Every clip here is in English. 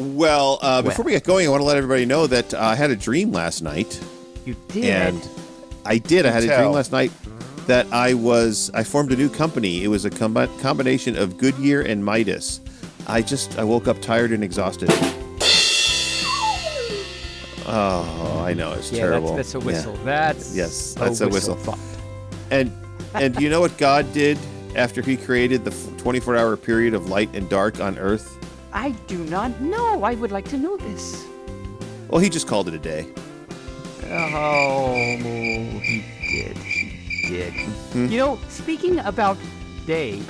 Well, before we get going, I want to let everybody know that I had a dream last night. You did? And I did. I had a dream last night that I formed a new company. It was a combination of Goodyear and Midas. I woke up tired and exhausted. Oh, I know. It's terrible. That's a whistle. Yeah. That's a whistle. And do you know what God did after he created the 24-hour period of light and dark on Earth? I do not know. I would like to know this. Well, he just called it a day. Oh, he did. You know, speaking about day,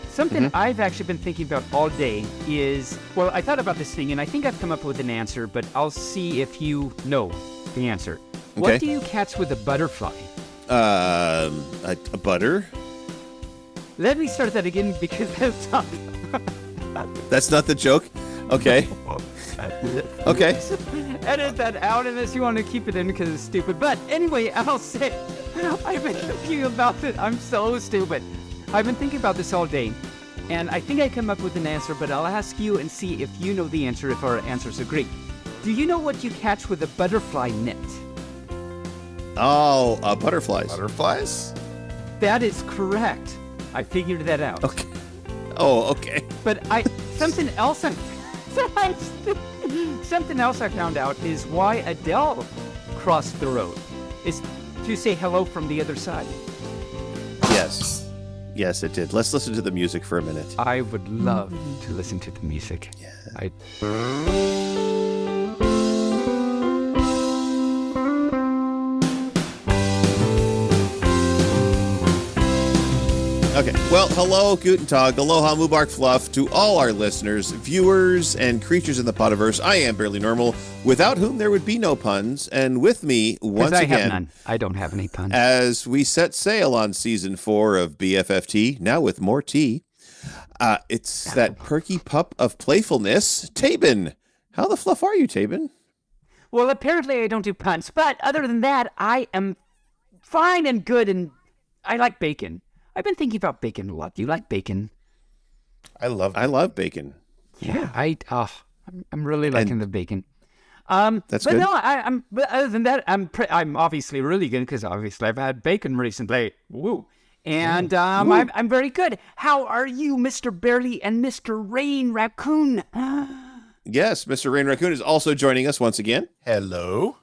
something I've actually been thinking about all day is, well, I thought about this thing, and I think I've come up with an answer, but I'll see if you know the answer. Okay. What do you catch with a butterfly? A butter? Let me start that again because that's not... That's not the joke? Okay. Okay. Edit that out unless you want to keep it in because it's stupid. But anyway, I'll say, I've been thinking about it. I'm so stupid. I've been thinking about this all day, and I think I come up with an answer, but I'll ask you and see if you know the answer, if our answers agree. Do you know what you catch with a butterfly net? Oh, butterflies. Butterflies? That is correct. I figured that out. Okay. Oh, okay. But something else I found out is why Adele crossed the road is to say hello from the other side. Yes, it did. Let's listen to the music for a minute. I would love to listen to the music. Yeah. Okay, well, hello, Guten Tag, aloha, Moobarkfluff, to all our listeners, viewers, and creatures in the Podiverse. I am Barely Normal, without whom there would be no puns, and with me, once again... I have none. I don't have any puns. As we set sail on Season 4 of BFFT, now with more tea, it's that perky pup of playfulness, Taebyn. How the fluff are you, Taebyn? Well, apparently I don't do puns, but other than that, I am fine and good, and I like bacon. I've been thinking about bacon a lot. Do you like bacon? I love bacon. Yeah, I'm really liking the bacon. That's but good. No, but other than that, I'm obviously really good because obviously I've had bacon recently. Woo! And I'm very good. How are you, Mr. Barely and Mr. Rain Raccoon? Yes, Mr. Rain Raccoon is also joining us once again. Hello.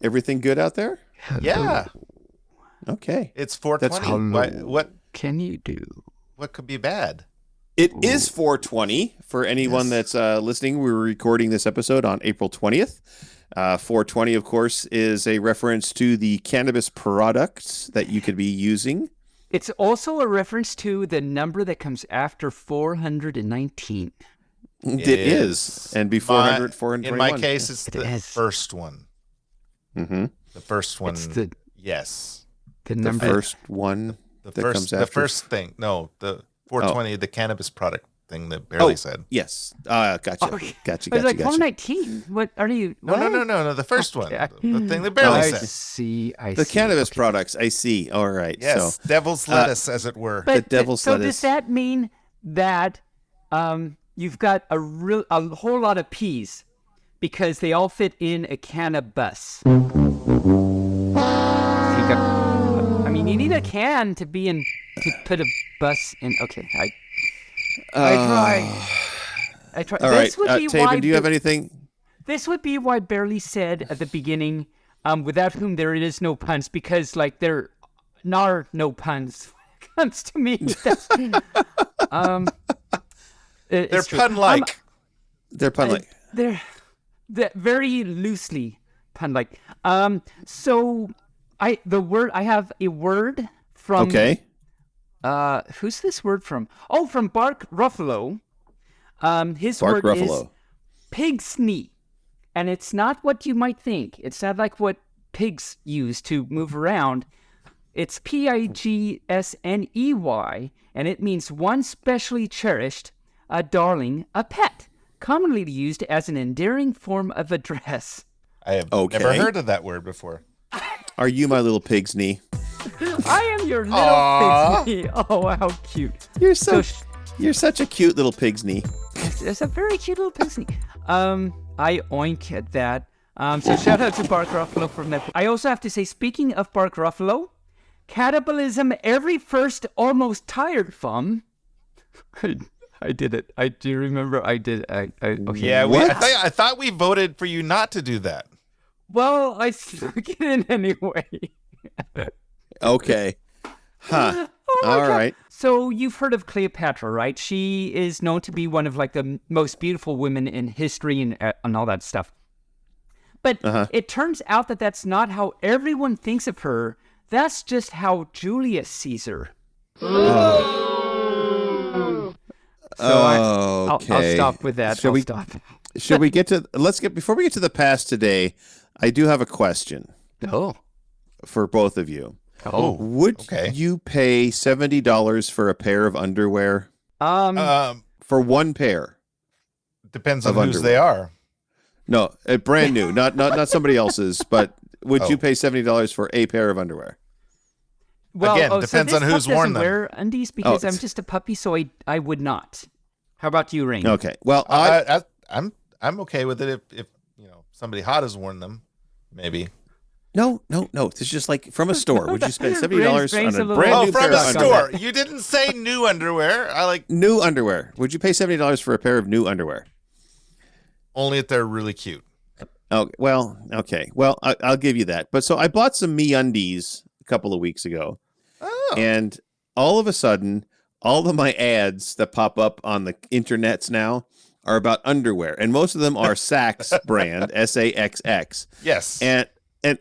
Everything good out there? Hello. Yeah. Okay. It's 420. What can you do? What could be bad? It is 420 for anyone that's listening. We were recording this episode on April 20th. 420, of course, is a reference to the cannabis products that you could be using. It's also a reference to the number that comes after 419. It is. And before 421. In my case, it's the first one. Mm-hmm. The first one. Yes. The first one that comes after. The first thing. No, the 420, the cannabis product thing that Barely said. Yes. Gotcha. Gotcha. I was like, 419? What are you? No. The first one. The thing that Barely said. I see. The cannabis products. I see. All right. Yes. So, devil's lettuce, as it were. But the devil's lettuce. So does that mean that you've got a whole lot of peas because they all fit in a cannabis? You need a can to put a bus in. Okay, I try. All right, Taebyn, do you have anything? This would be why Barely said at the beginning, without whom there is no puns, because there are no puns. Comes to me. They're pun-like. They're pun-like. They're very loosely pun-like. So. I have a word from... Okay. Who's this word from? Oh, from Bark Ruffalo. His Bark word Ruffalo. is pig's knee. And it's not what you might think. It's not like what pigs use to move around. It's Pigsney, and it means one specially cherished, a darling, a pet, commonly used as an endearing form of address. I have never heard of that word before. Are you my little pig's knee? I am your little pig's knee. Oh, how cute. You're so You're such a cute little pig's knee. It's a very cute little pixie. I oink at that. So shout out to Bark Ruffalo from that. I also have to say, speaking of Bark Ruffalo, cannibalism every first almost tired fum. I did it. I do remember I did. Okay. Yeah, I thought we voted for you not to do that. Well, I snuck it in anyway. Okay. Huh. Oh my All God. right. So you've heard of Cleopatra, right? She is known to be one of like the most beautiful women in history and all that stuff. But it turns out that that's not how everyone thinks of her. That's just how Julius sees her. So I'll stop with that. Stop. Should we get to? Before we get to the past today. I do have a question. Oh. For both of you. Oh. Would you pay $70 for a pair of underwear? For one pair. Depends on whose they are. No, brand new, not somebody else's. But would you pay $70 for a pair of underwear? Well, again, depends on who's worn them. Wear undies because I'm just a puppy, so I would not. How about you, Rain? Okay. Well, I'm okay with it if somebody hot has worn them, maybe. No. This is just like from a store. Would you spend $70 on a brand new from pair a of store? underwear? You didn't say new underwear. I like new underwear. Would you pay $70 for a pair of new underwear? Only if they're really cute. Oh, well, okay. Well, I'll give you that. But so I bought some MeUndies a couple of weeks ago. Oh. And all of a sudden, all of my ads that pop up on the internets now are about underwear. And most of them are Sax brand, SAXX. Yes. And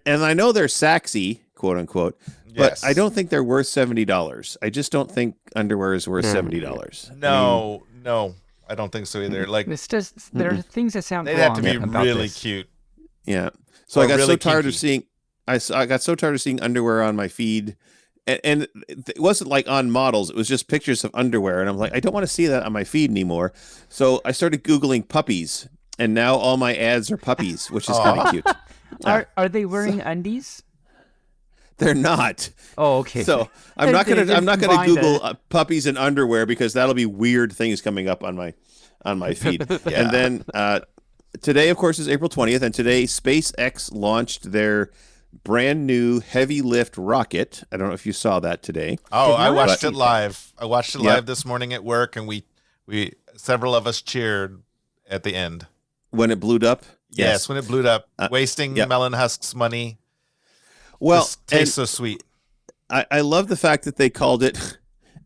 I know they're Saxy, quote unquote, but Yes. I don't think they're worth $70. I just don't think underwear is worth $70. No, I don't think so either. Like It's just there are things that sound they'd wrong have to be about really this. cute. Yeah. So Or I got really so tired kinky. of seeing I got so tired of seeing underwear on my feed. And it wasn't like on models. It was just pictures of underwear. And I'm like, I don't want to see that on my feed anymore. So I started Googling puppies. And now all my ads are puppies, which is kind of cute. Are they wearing undies? They're not. Oh, okay. So I'm not gonna combined Google puppies and underwear because that'll be weird things coming up on my feed. Yeah. And then today, of course, is April 20th, and today SpaceX launched their brand new heavy lift rocket. I don't know if you saw that today. Oh, I watched see it live. I watched it live this morning at work, and we several of us cheered at the end. When it blew up? Yes, when it blew up, wasting Melon Husk's money. Well, Just tastes so sweet. I love the fact that they called it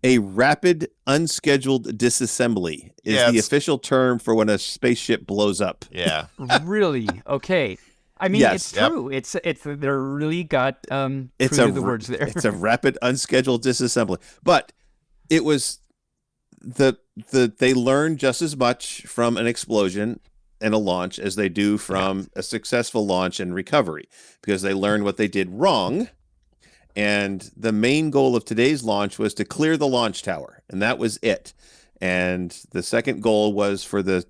a rapid unscheduled disassembly is the official term for when a spaceship blows up. Yeah. Really? Okay. I mean, Yes. it's true. It's they're really got It's true to the words there. It's a rapid unscheduled disassembly. But it was they learned just as much from an explosion and a launch as they do from a successful launch and recovery, because they learned what they did wrong. And the main goal of today's launch was to clear the launch tower, and that was it. And the second goal was for the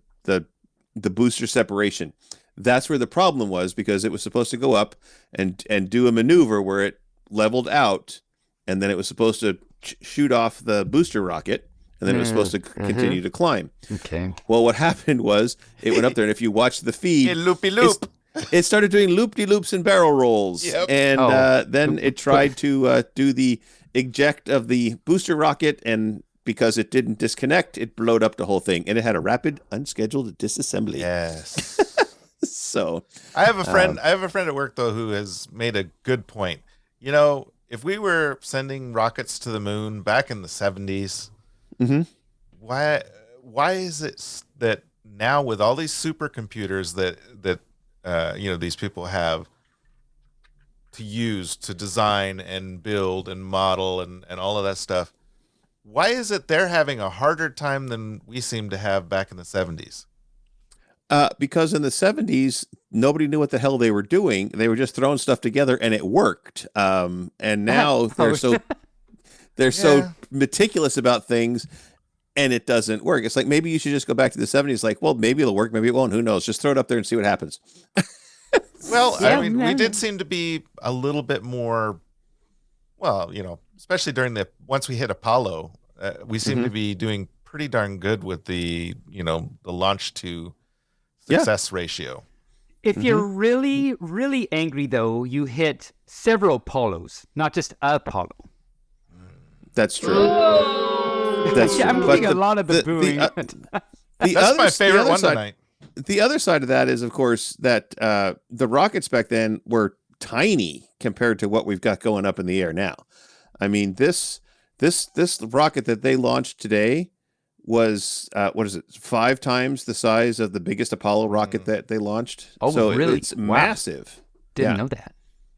booster separation. That's where the problem was, because it was supposed to go up and do a maneuver where it leveled out, and then it was supposed to shoot off the booster rocket, and then it was supposed to continue to climb. Okay. Well, what happened was it went up there, and if you watch the feed, Loopy-loop. it started doing loop-de-loops and barrel rolls. Yep. And then it tried to do the eject of the booster rocket, and because it didn't disconnect, it blowed up the whole thing, and it had a rapid unscheduled disassembly. Yes. So I have a friend at work though who has made a good point. You know, if we were sending rockets to the moon back in the 70s, why is it that now with all these supercomputers that these people have to use to design and build and model and all of that stuff, why is it they're having a harder time than we seem to have back in the 70s? Because in the 70s, nobody knew what the hell they were doing. They were just throwing stuff together, and it worked. And now they're so meticulous about things, and it doesn't work. It's like, maybe you should just go back to the 70s. Like, well, maybe it'll work, maybe it won't. Who knows? Just throw it up there and see what happens. Well, I mean, we did seem to be a little bit more, well, especially during once we hit Apollo, we seem to be doing pretty darn good with the the launch to success ratio. If you're really, really angry, though, you hit several polos, not just a polo. That's true. That's true. I'm But getting a lot of the booing. That's my favorite one tonight. The other side of that is, of course, that the rockets back then were tiny compared to what we've got going up in the air now. I mean, this rocket that they launched today was 5 times the size of the biggest Apollo rocket that they launched. Oh, so really? It's massive. Didn't know that.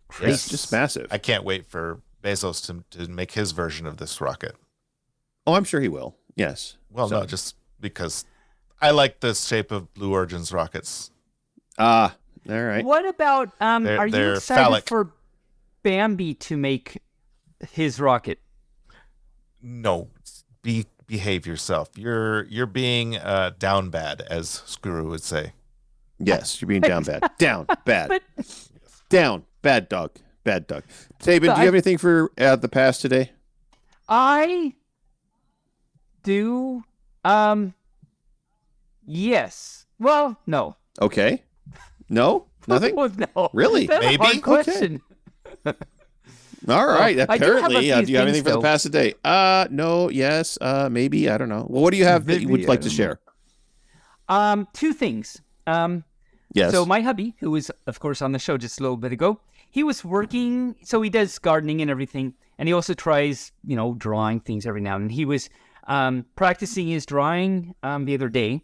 Crazy. It's just massive. I can't wait for Bezos to make his version of this rocket. Oh, I'm sure he will. Yes. Well, no, just because I like the shape of Blue Origin's rockets. All right. What about, are you they're excited phallic. for Bambi to make his rocket? No, behave yourself. You're being down bad, as Screw would say. Yes, you're being down bad. Down bad. But Down bad dog. Bad dog. Taebyn, But do you have anything for the past today? I do, yes. Well, no. Okay. No? Nothing? Well, no. Really? That's Maybe? a hard question. All right. I do have a Apparently, few do you have anything things, for the though. past today? No, yes, maybe. I don't know. Well, what do you have that you would Maybe, like I to don't share? 2 things. Yes. So my hubby, who was, of course, on the show just a little bit ago, he was working, so he does gardening and everything, and he also tries, drawing things every now and then. He was practicing his drawing the other day,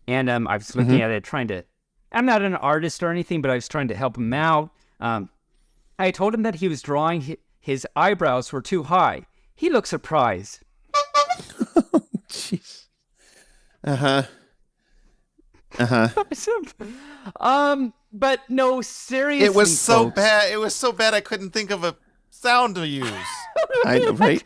and I was looking at it, I'm not an artist or anything, but I was trying to help him out. I told him that he was drawing, his eyebrows were too high. He looked surprised. Jeez. Uh-huh. But no, seriously, It was so folks. bad. It was so bad I couldn't think of a sound to use. I know, right?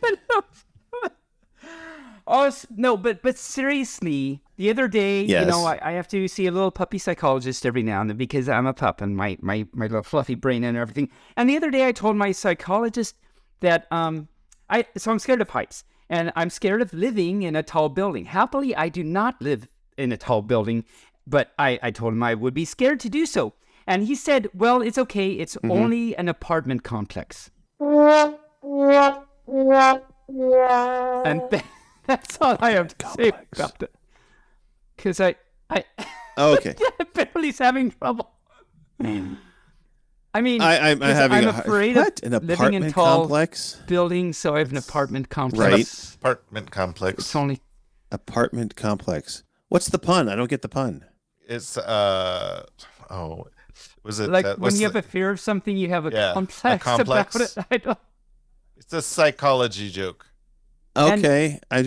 Oh no, but seriously, the other day, Yes. I have to see a little puppy psychologist every now and then because I'm a pup and my little fluffy brain and everything. And the other day, I told my psychologist that I'm scared of heights and I'm scared of living in a tall building. Happily, I do not live in a tall building, but I told him I would be scared to do so. And he said, "Well, it's okay. It's only an apartment complex." And that's all I have to say about it. Because I Okay. Billy's having trouble. I mean, I'm 'cause having I'm a afraid what? of An living in apartment tall complex? buildings, so I have an apartment complex. Apartment complex. It's only Apartment complex. What's the pun? I don't get the pun. It's was it like when when you have a fear of something, you have a Yeah, a complex complex. about it. I don't. It's a psychology joke. Okay. And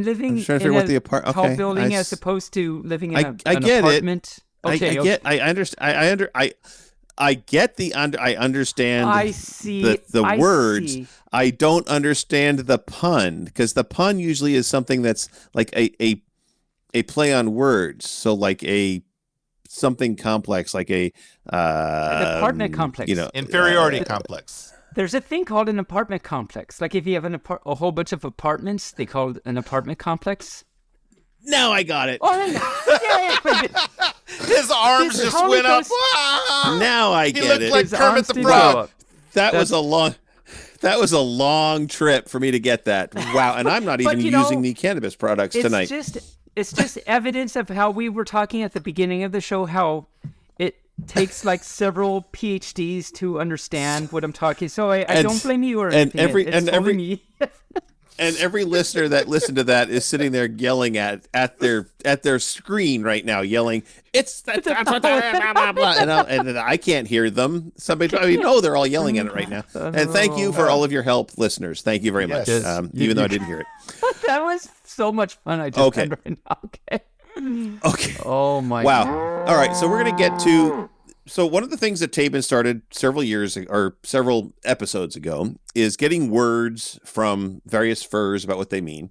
living I'm trying to in figure what a the apart. tall Okay. building as opposed to living in I an get it. apartment. Okay, I understand. I get the I understand. I see. the I words. see. I don't understand the pun because the pun usually is something that's like a play on words. So like something complex, like an apartment complex. Inferiority complex. There's a thing called an apartment complex. Like if you have a whole bunch of apartments, they call it an apartment complex. Now I got it. Oh, His arms This just totally went up. goes- Wow! Now I He get looked it. like His Kermit arms the did Frog. go up. That was a long trip for me to get that. Wow, and I'm not But, even using the cannabis products tonight. It's just evidence of how we were talking at the beginning of the show, how it takes like several PhDs to understand what I'm talking. So I don't blame you or anything. It's me. And every listener that listened to that is sitting there yelling at their screen right now, yelling, "It's blah, blah, blah," and I can't hear them. They're all yelling at it right now. And thank you for all of your help, listeners. Thank you very much. Yes. Even though I didn't hear it. That was so much fun. I just Okay. had right now. Okay. Okay. Oh my. Wow. All right. So we're gonna get to. So one of the things that Taebyn started several episodes ago is getting words from various furs about what they mean,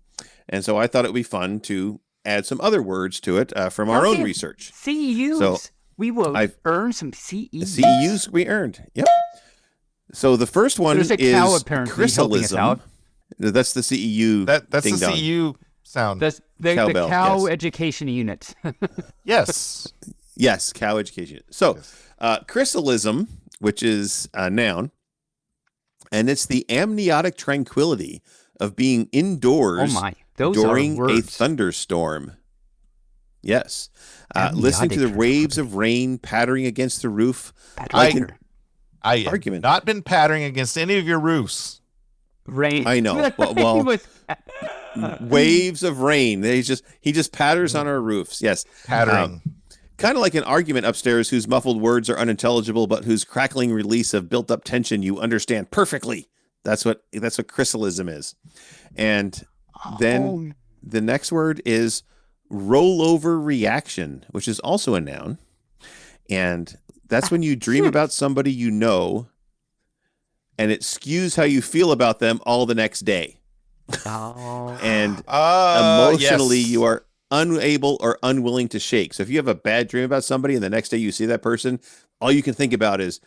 and so I thought it would be fun to add some other words to it from our own Okay. research. CEUs. So, we will I've- earn some CEUs. CEUs we earned. Yep. So the first one There's a is cow apparently helping us chrysalism. out. That's the CEU. That's ding the dong. CEU sound. The Cowbell, cow yes. education unit. Yes. Yes, cow education. So, chrysalism, which is a noun, and it's the amniotic tranquility of being indoors Oh my, those during are a words. thunderstorm. Yes. Listening to the Amniotic waves of rain pattering against the roof. Patrick. I have Argument. not been pattering against any of your roofs. Rain. I know. Well, waves of rain. He just patters on our roofs. Yes. Pattering. Kind of like an argument upstairs whose muffled words are unintelligible, but whose crackling release of built-up tension you understand perfectly. That's what chrysalism is. And then the next word is rollover reaction, which is also a noun. And that's when you dream about somebody you know, and it skews how you feel about them all the next day. And emotionally, yes. you are unable or unwilling to shake. So if you have a bad dream about somebody and the next day you see that person, all you can think about is,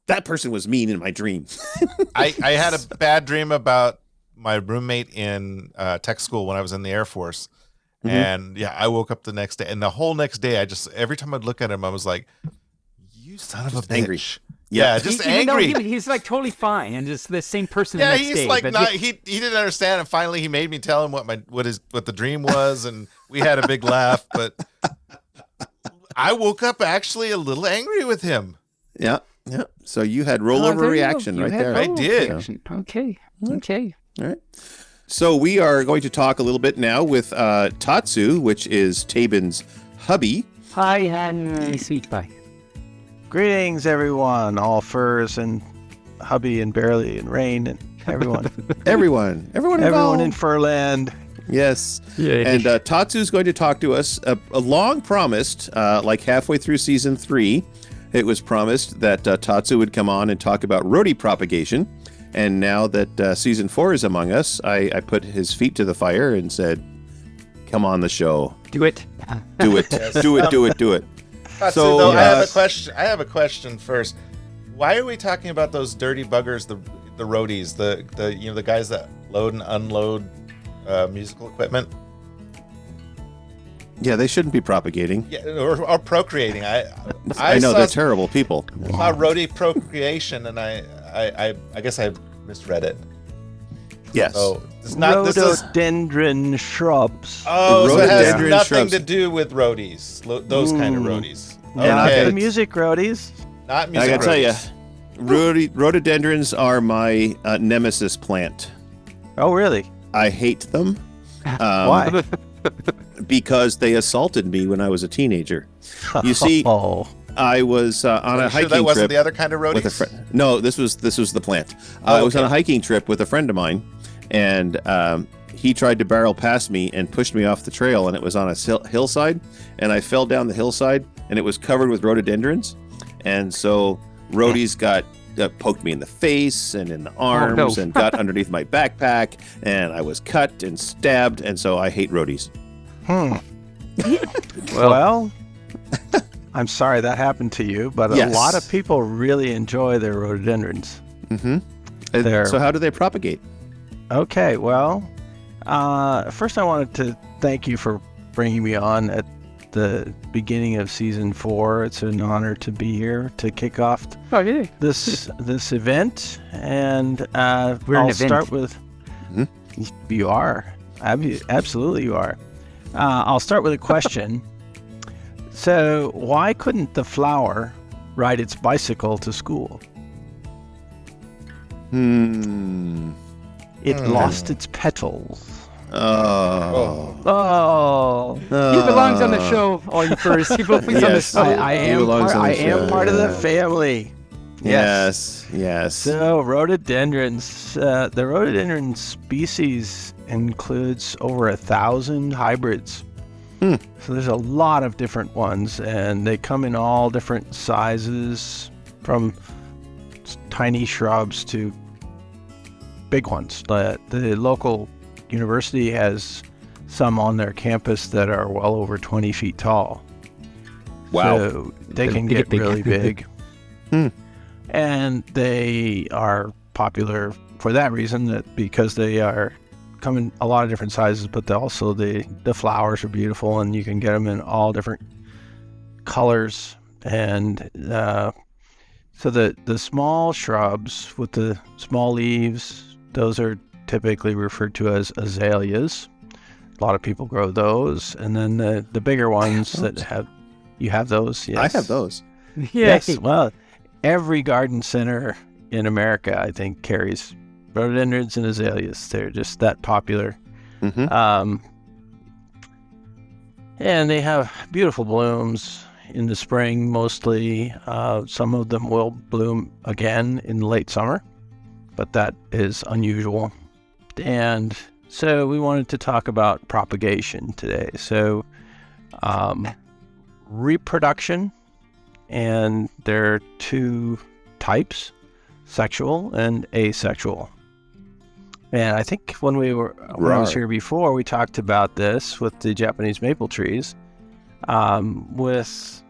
that person was mean in my dream. I had a bad dream about my roommate in tech school when I was in the Air Force. And I woke up the next day, and the whole next day, every time I'd look at him, I was like, you son of a bitch. angry. Yeah, just Even though angry. he's like totally fine and just the same person the Yeah, next he's day. like but not. He didn't understand, and finally he made me tell him what the dream was, and we had a big laugh. But I woke up actually a little angry with him. Yeah. So you had rollover reaction right there. I did. Reaction. Okay. All right. So we are going to talk a little bit now with Tatsu, which is Taebyn's hubby. Hi, honey, sweet pie. Greetings, everyone, all furs and Hubby and Barely and Rain and everyone. Everyone Everyone involved. in Furland. Yes. Yeah. And Tatsu's going to talk to us, a long promised, like halfway through season 3, it was promised that Tatsu would come on and talk about Rhody propagation. And now that season 4 is among us, I put his feet to the fire and said, come on the show. Do it. Do it. Do it. So So, I have a question first. Why are we talking about those dirty buggers, the roadies, the guys that load and unload musical equipment? Yeah, they shouldn't be propagating. Yeah, or procreating. I know they're terrible people. Saw Rhody procreation, and I guess I misread it. Yes. So it's not. This is Rhododendron shrubs. so it has Rhododendron nothing shrubs. to do with roadies. Those kind of roadies. Not Okay. the music roadies. Not I music. gotta tell you, roadies. rhododendrons are my nemesis plant. Oh, really? I hate them. Why? Because they assaulted me when I was a teenager. You see, Oh. I was on Are a you sure hiking that wasn't trip the other kind of roadies? with a friend. No, this was the plant. Oh, I was on okay. a hiking trip with a friend of mine, and he tried to barrel past me and pushed me off the trail, and it was on a hillside, and I fell down the hillside, and it was covered with rhododendrons, and so roadies got poked me in the face and in the arms no. and got underneath my backpack, and I was cut and stabbed, and so I hate roadies. Well, I'm sorry that happened to you, but Yes. a lot of people really enjoy their rhododendrons. Mm-hmm. They're- So how do they propagate? Okay, well, first I wanted to thank you for bringing me on at the beginning of season 4. It's an honor to be here to kick off Oh, really? this event, and We're an I'll event. start with. Mhm. You are absolutely you are. I'll start with a question. So, why couldn't the flower ride its bicycle to school? It lost its petals. Oh. Oh, He belongs on the show, all you furs. He belongs on the Yes. show. I He am belongs part, on the I am show, part of the yeah. family. Yes. So rhododendrons, the rhododendron species includes over 1,000 hybrids. So there's a lot of different ones, and they come in all different sizes, from tiny shrubs to big ones. The local university has some on their campus that are well over 20 feet tall. Wow. So they They can get get big. really big. And they are popular for that reason, that because they are come in a lot of different sizes, but also the flowers are beautiful, and you can get them in all different colors. And so the small shrubs with the small leaves, those are typically referred to as azaleas. A lot of people grow those. And then the bigger ones that have, you have those? Yes. I have those. Yes. Well, every garden center in America, I think, carries rhododendrons and azaleas. They're just that popular. Mm-hmm. And they have beautiful blooms in the spring mostly. Some of them will bloom again in the late summer, but that is unusual. And so we wanted to talk about propagation today. So reproduction, and there are two types, sexual and asexual. And I think when I was here before, we talked about this with the Japanese maple trees. With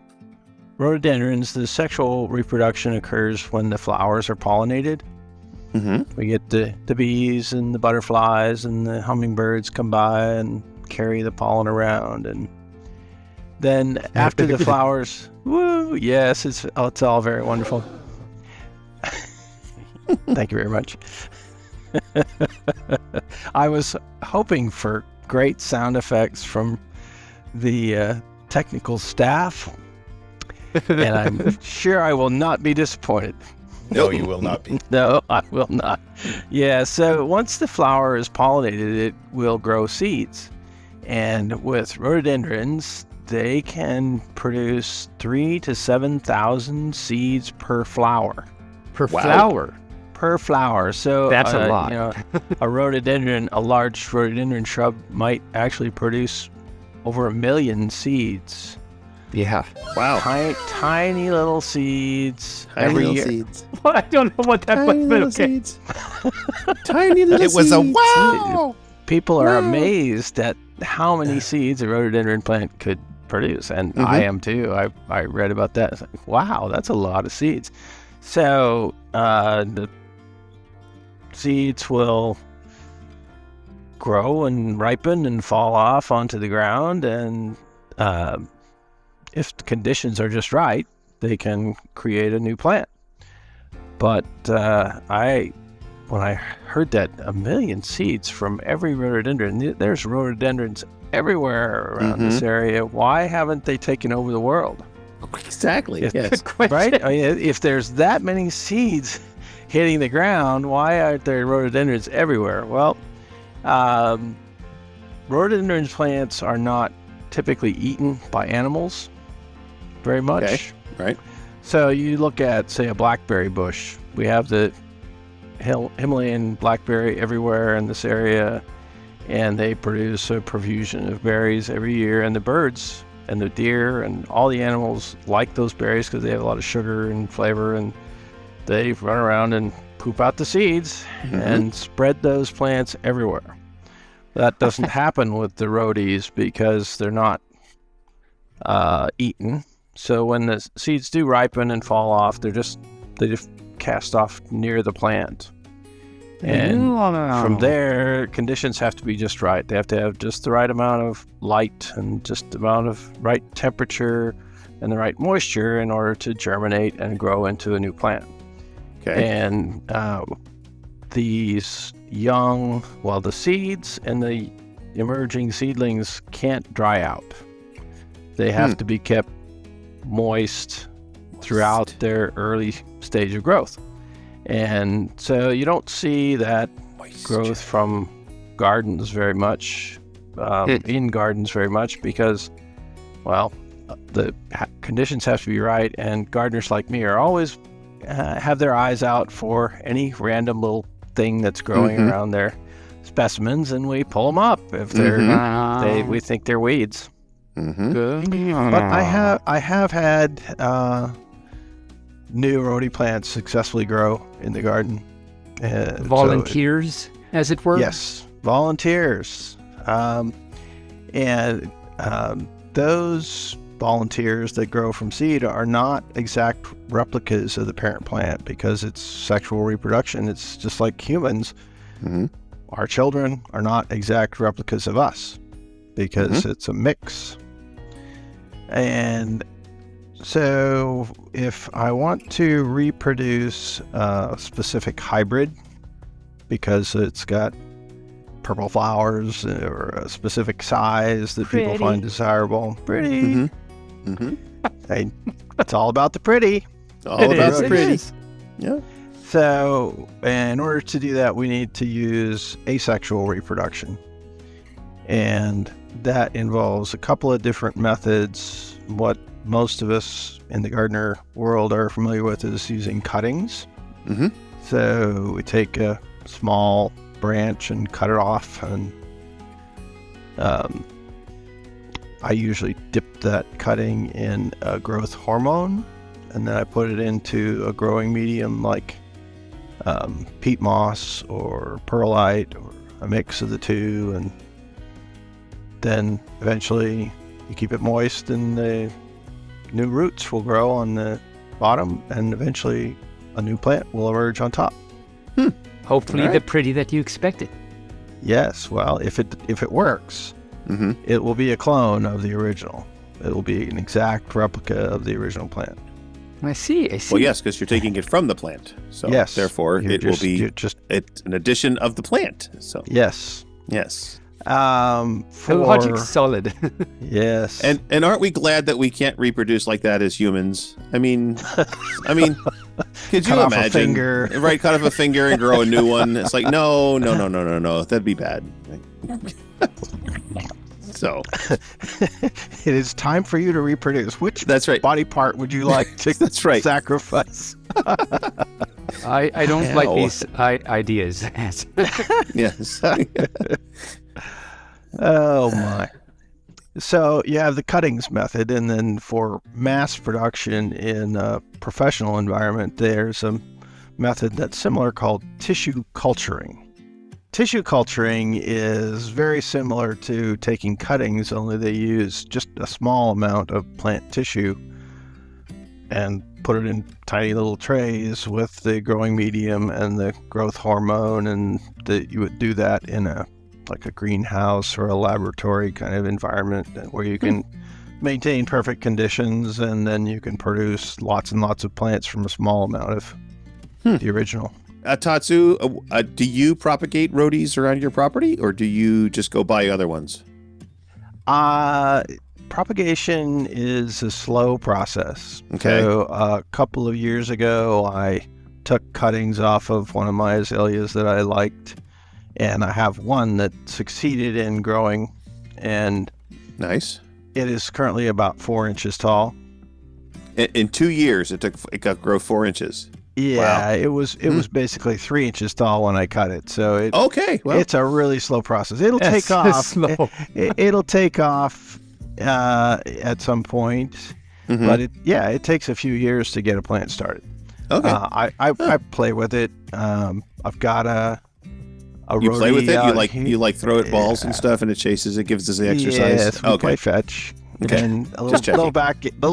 rhododendrons, the sexual reproduction occurs when the flowers are pollinated. Mm-hmm. We get the bees and the butterflies and the hummingbirds come by and carry the pollen around. And then after the flowers, woo, yes, it's all very wonderful. Thank you very much. I was hoping for great sound effects from the technical staff, and I'm sure I will not be disappointed. No, you will not be. No, I will not. Yeah, so once the flower is pollinated, it will grow seeds. And with rhododendrons, they can produce 3,000 to 7,000 seeds per flower. Per flower? Per flower. So that's a lot. A rhododendron, a large rhododendron shrub might actually produce over 1 million seeds. Yeah. Wow. Tiny little seeds. Tiny little year. seeds. Well, I don't know what that Tiny was, but little okay. seeds. Tiny little It was seeds. a wow. People are amazed at how many seeds a rhododendron plant could produce, and I am too. I read about that. It's like, wow, that's a lot of seeds. So the seeds will grow and ripen and fall off onto the ground, and if the conditions are just right, they can create a new plant. But when I heard that 1 million seeds from every rhododendron, there's rhododendrons everywhere around this area. Why haven't they taken over the world? Exactly. Yes. Good question. Right? I mean, if there's that many seeds hitting the ground, why aren't there rhododendrons everywhere? Well, rhododendron plants are not typically eaten by animals very much. Okay. Right. So you look at, say, a blackberry bush. We have the Himalayan blackberry everywhere in this area, and they produce a profusion of berries every year, and the birds and the deer and all the animals like those berries because they have a lot of sugar and flavor, and they run around and poop out the seeds and spread those plants everywhere. That doesn't happen with the Rhodies because they're not eaten. So when the seeds do ripen and fall off, they just cast off near the plant. And from there, conditions have to be just right. They have to have just the right amount of light and just the amount of right temperature and the right moisture in order to germinate and grow into a new plant. Okay. And these the seeds and the emerging seedlings can't dry out. They have to be kept moist throughout their early stage of growth. And so you don't see that growth from gardens very much, in gardens very much, because, well, the conditions have to be right, and gardeners like me are always have their eyes out for any random little thing that's growing around their specimens, and we pull them up if they're we think they're weeds. Good. But I have had new Rhody plants successfly grow in the garden. Volunteers, as it were? Yes, volunteers. And those volunteers that grow from seed are not exact replicas of the parent plant because it's sexual reproduction. It's just like humans. our children are not exact replicas of us because it's a mix. And so if I want to reproduce a specific hybrid because it's got purple flowers or a specific size that people find desirable, pretty. Hey, it's all about the pretty. All about the pretty. Yeah. So in order to do that, we need to use asexual reproduction. And that involves a couple of different methods. What most of us in the gardener world are familiar with is using cuttings. So we take a small branch and cut it off, and I usually dip that cutting in a growth hormone, and then I put it into a growing medium like peat moss or perlite or a mix of the two, and then eventually you keep it moist and the new roots will grow on the bottom, and eventually a new plant will emerge on top. Hopefully the pretty that you expected. Yes, well, if it works, it will be a clone of the original. It will be an exact replica of the original plant. I see. Well, yes, because you're taking it from the plant. So yes, therefore will be it's an addition of the plant. So yes. The logic's solid. Yes. And aren't we glad that we can't reproduce like that as humans? I mean, could you Cut off a imagine? finger. Right, cut off a finger and grow a new one. It's like, no. That'd be bad. So it is time for you to reproduce. Which that's right. body part would you like to that's right. sacrifice? I don't like these ideas. Yes. Oh my. So you have the cuttings method, and then for mass production in a professional environment, there's a method that's similar called tissue culturing. Tissue culturing is very similar to taking cuttings, only they use just a small amount of plant tissue and put it in tiny little trays with the growing medium and the growth hormone, and you would do that in a greenhouse or a laboratory kind of environment where you can maintain perfect conditions, and then you can produce lots and lots of plants from a small amount of the original. Tatsu, do you propagate Rhodys around your property, or do you just go buy other ones? Propagation is a slow process. Okay. So a couple of years ago, I took cuttings off of one of my azaleas that I liked, and I have one that succeeded in growing, and nice. It is currently about 4 inches tall. In 2 years, it got to grow 4 inches. Yeah, wow. It was basically 3 inches tall when I cut it. So it's a really slow process. It'll take off. It'll take off at some point, but it takes a few years to get a plant started. Okay. I play with it. I've got a you Rhody play with it? You like throw it balls and stuff, and it chases it, gives us the exercise? Yes, we play fetch. Okay. And a little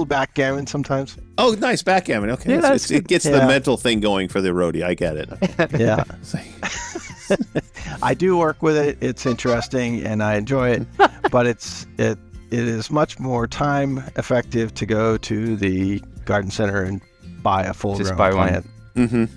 backgammon sometimes. Oh, nice, backgammon. Okay. Yeah, it gets the mental thing going for the Rhody. I get it. Yeah. I do work with it. It's interesting, and I enjoy it. But it is much more time effective to go to the garden center and buy a full-grown plant.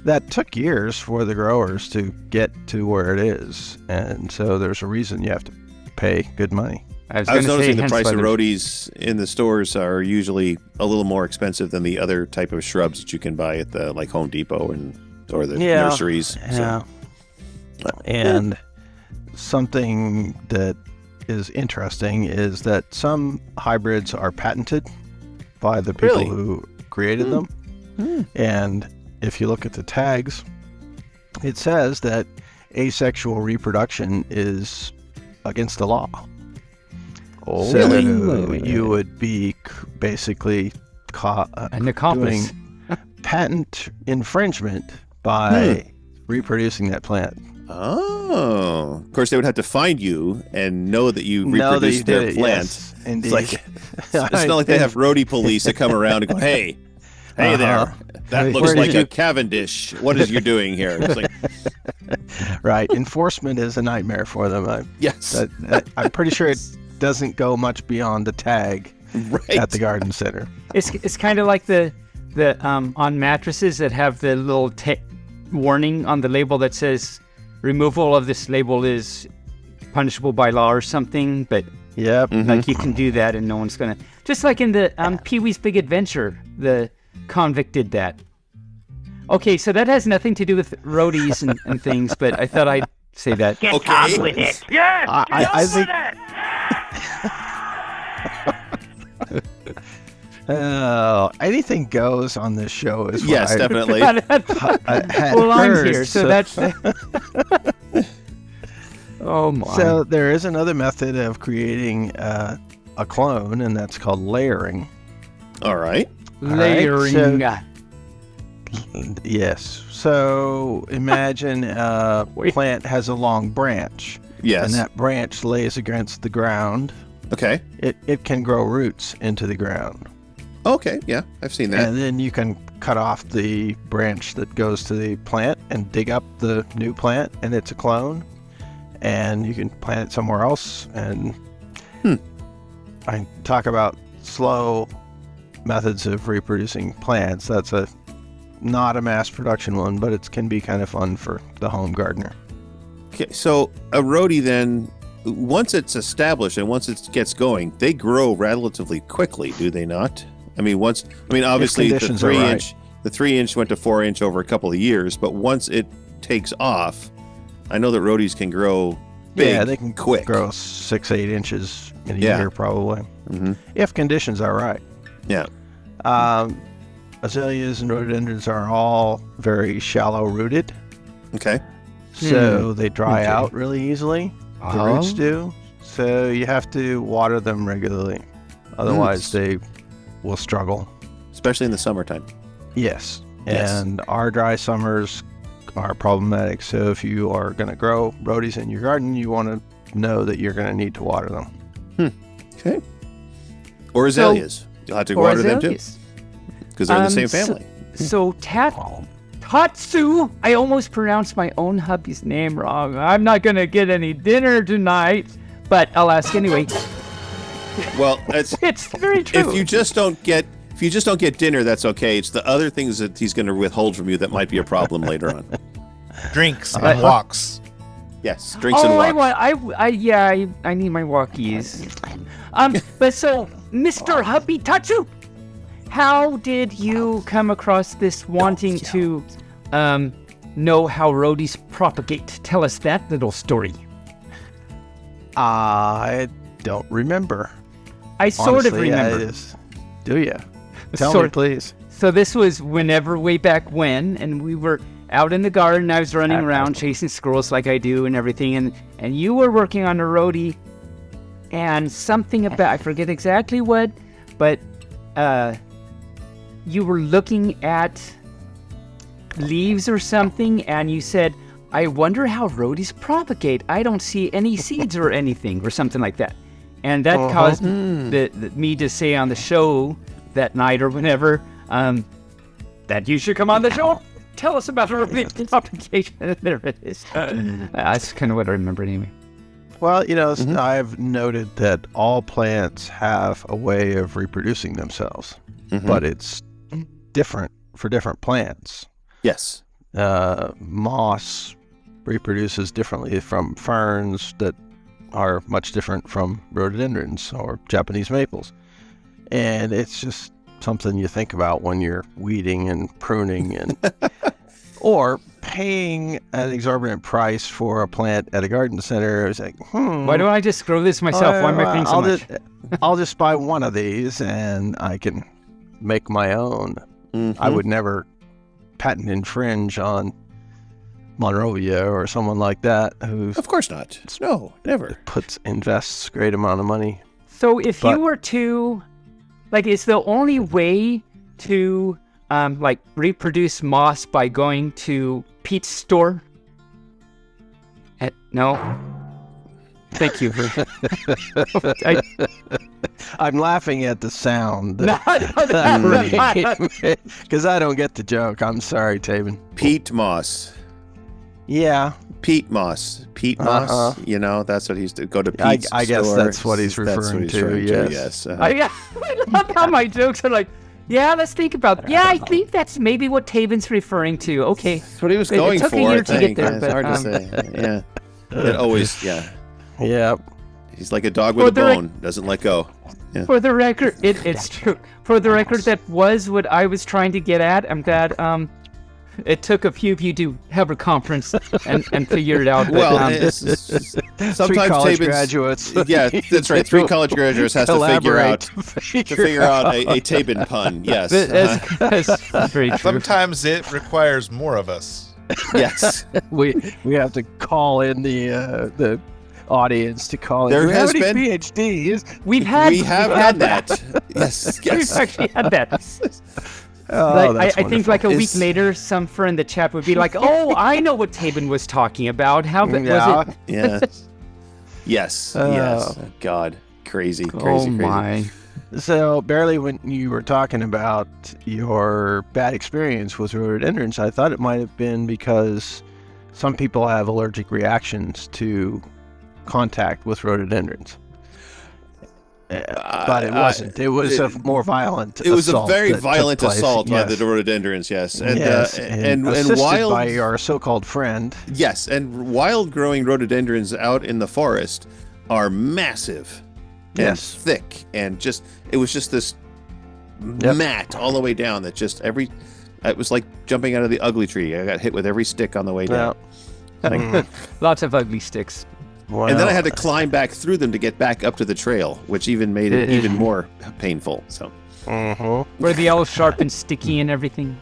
That took years for the growers to get to where it is, and so there's a reason you have to pay good money. I was noticing the price of Rhodys in the stores are usually a little more expensive than the other type of shrubs that you can buy at the Home Depot or the nurseries. Yeah. So. And something that is interesting is that some hybrids are patented by the people who created them. And if you look at the tags, it says that asexual reproduction is against the law. Oh, so really? You would be basically an accomplice. doing patent infringement by reproducing that plant. Oh, of course they would have to find you and know that you reproduced their plant. Yes, indeed. It's not like they have Rhody police that come around and go, hey there, that looks like a Cavendish. What is you doing here? It's like, Right. Enforcement is a nightmare for them. Yes. I'm pretty sure it doesn't go much beyond the tag Right. at the garden center. It's kind of like the on mattresses that have the little warning on the label that says removal of this label is punishable by law or something, but Yep. like you can do that and no one's gonna. Just like in the Pee-wee's Big Adventure, the convict did that. Okay, so that has nothing to do with roadies and things, but I thought I'd say that. Get Okay. on with it. Yes, I think anything goes on this show is what Yes, I definitely. had Well, I'm heard, here, so that's. Oh my! So there is another method of creating a clone, and that's called layering. All right. Layering. Yes. So imagine a Wait. plant has a long branch, Yes. and that branch lays against the ground. Okay. It can grow roots into the ground. Okay. Yeah, I've seen that. And then you can cut off the branch that goes to the plant and dig up the new plant, and it's a clone. And you can plant it somewhere else. And I talk about slow methods of reproducing plants. That's not a mass production one, but it can be kind of fun for the home gardener. Okay, so a Rhody then, once it's established and once it gets going, they grow relatively quickly, do they not? I mean, obviously the conditions are right. the 3-inch went to 4-inch over a couple of years, but once it takes off, I know that Rhodys can grow big, Yeah, they can quick. grow 6-8 inches in a Yeah. year probably, Mm-hmm. if conditions are right. Yeah. Azaleas and rhododendrons are all very shallow rooted, Okay. so they dry Okay. out really easily. The roots do, so you have to water them regularly. Otherwise, they will struggle. Especially in the summertime. Yes, Yes. and our dry summers are problematic. So if you are going to grow rhodys in your garden, you want to know that you're going to need to water them. Okay. Or azaleas. You'll have to water them too, because they're in the same family. So Tatsu, I almost pronounced my own hubby's name wrong. I'm not gonna get any dinner tonight, but I'll ask anyway. Well, it's very true. if you just don't get dinner, that's okay. It's the other things that he's going to withhold from you that might be a problem later on. Drinks and walks. Yes, drinks and walks. I need my walkies. But so, Mr. Hubby Tatsu, how did you come across this wanting to know how Rhodys propagate? Tell us that little story. I don't remember. I sort of Honestly, remember. Do you? Tell Sort me, of. please. So this was way back when, and we were out in the garden. I was running around chasing squirrels like I do and everything, and you were working on a Rhody, and something about, I forget exactly what, but you were looking at leaves or something, and you said, I wonder how Rhodys propagate. I don't see any seeds or anything, or something like that. And that caused me to say on the show that night or whenever that you should come on the show and tell us about Rhodys propagation. There it is. That's kind of what I remember anyway. Well, I've noted that all plants have a way of reproducing themselves, but it's different for different plants. Yes. Moss reproduces differently from ferns that are much different from rhododendrons or Japanese maples. And it's just something you think about when you're weeding and pruning and or paying an exorbitant price for a plant at a garden center. It's like, why don't I just grow this myself? Why am I paying so much? I'll just buy one of these and I can make my own. I would never patent infringe on Monrovia or someone like that who Of course not. No, never. invests great amount of money. So if you were to, is the only way to, reproduce moss by going to Pete's store? No? Thank you. I'm laughing at the sound. No, Because I don't get the joke. I'm sorry, Taebyn. Peat moss. Yeah, peat moss. Peat moss. You know, that's what he used to go to Pete's I guess store. that's what he's referring to. Yes. I love how my jokes are like, yeah, let's think about. Yeah, I think that's maybe what Taebyn's referring to. Okay, That's what he was going took for. a year I to get think. there, It's but, hard to say. Yeah. It always. Yeah. Yeah. He's like a dog with a bone. Doesn't let go. Yeah. For the record, it's true. For the record, that was what I was trying to get at. I'm glad it took a few of you to have a conference and figure it out. But, Well, sometimes 3 college Taebyn's- graduates. Yeah, that's right. 3 college graduates has to figure out a Taebyn pun. Yes. That's very true. Sometimes it requires more of us. Yes. we have to call in the audience to call in. There Do we have has any been- PhDs. We have done that. Yes. We've Yes. actually had that. Oh, Like, that's I think like a week Is- later, some friend in the chat would be like, "Oh, I know what Taebyn was talking about. How was it?" Yes. Yes. Yes. God. Crazy. Oh Crazy. my! So, Barely, when you were talking about your bad experience with rhododendrons, I thought it might have been because some people have allergic reactions to contact with rhododendrons. But it wasn't. It was a more violent It was a assault very that took violent place. assault by Yes. the rhododendrons. Yes. And Yes, and assisted wild by our so-called friend. Yes, and wild growing rhododendrons out in the forest are massive and Yes. thick, and it was just this Yep. mat all the way down that just it was like jumping out of the ugly tree. I got hit with every stick on the way down. Lots of ugly sticks. And then I had to climb back through them to get back up to the trail, which even made it even more painful. So Were they all sharp and sticky and everything?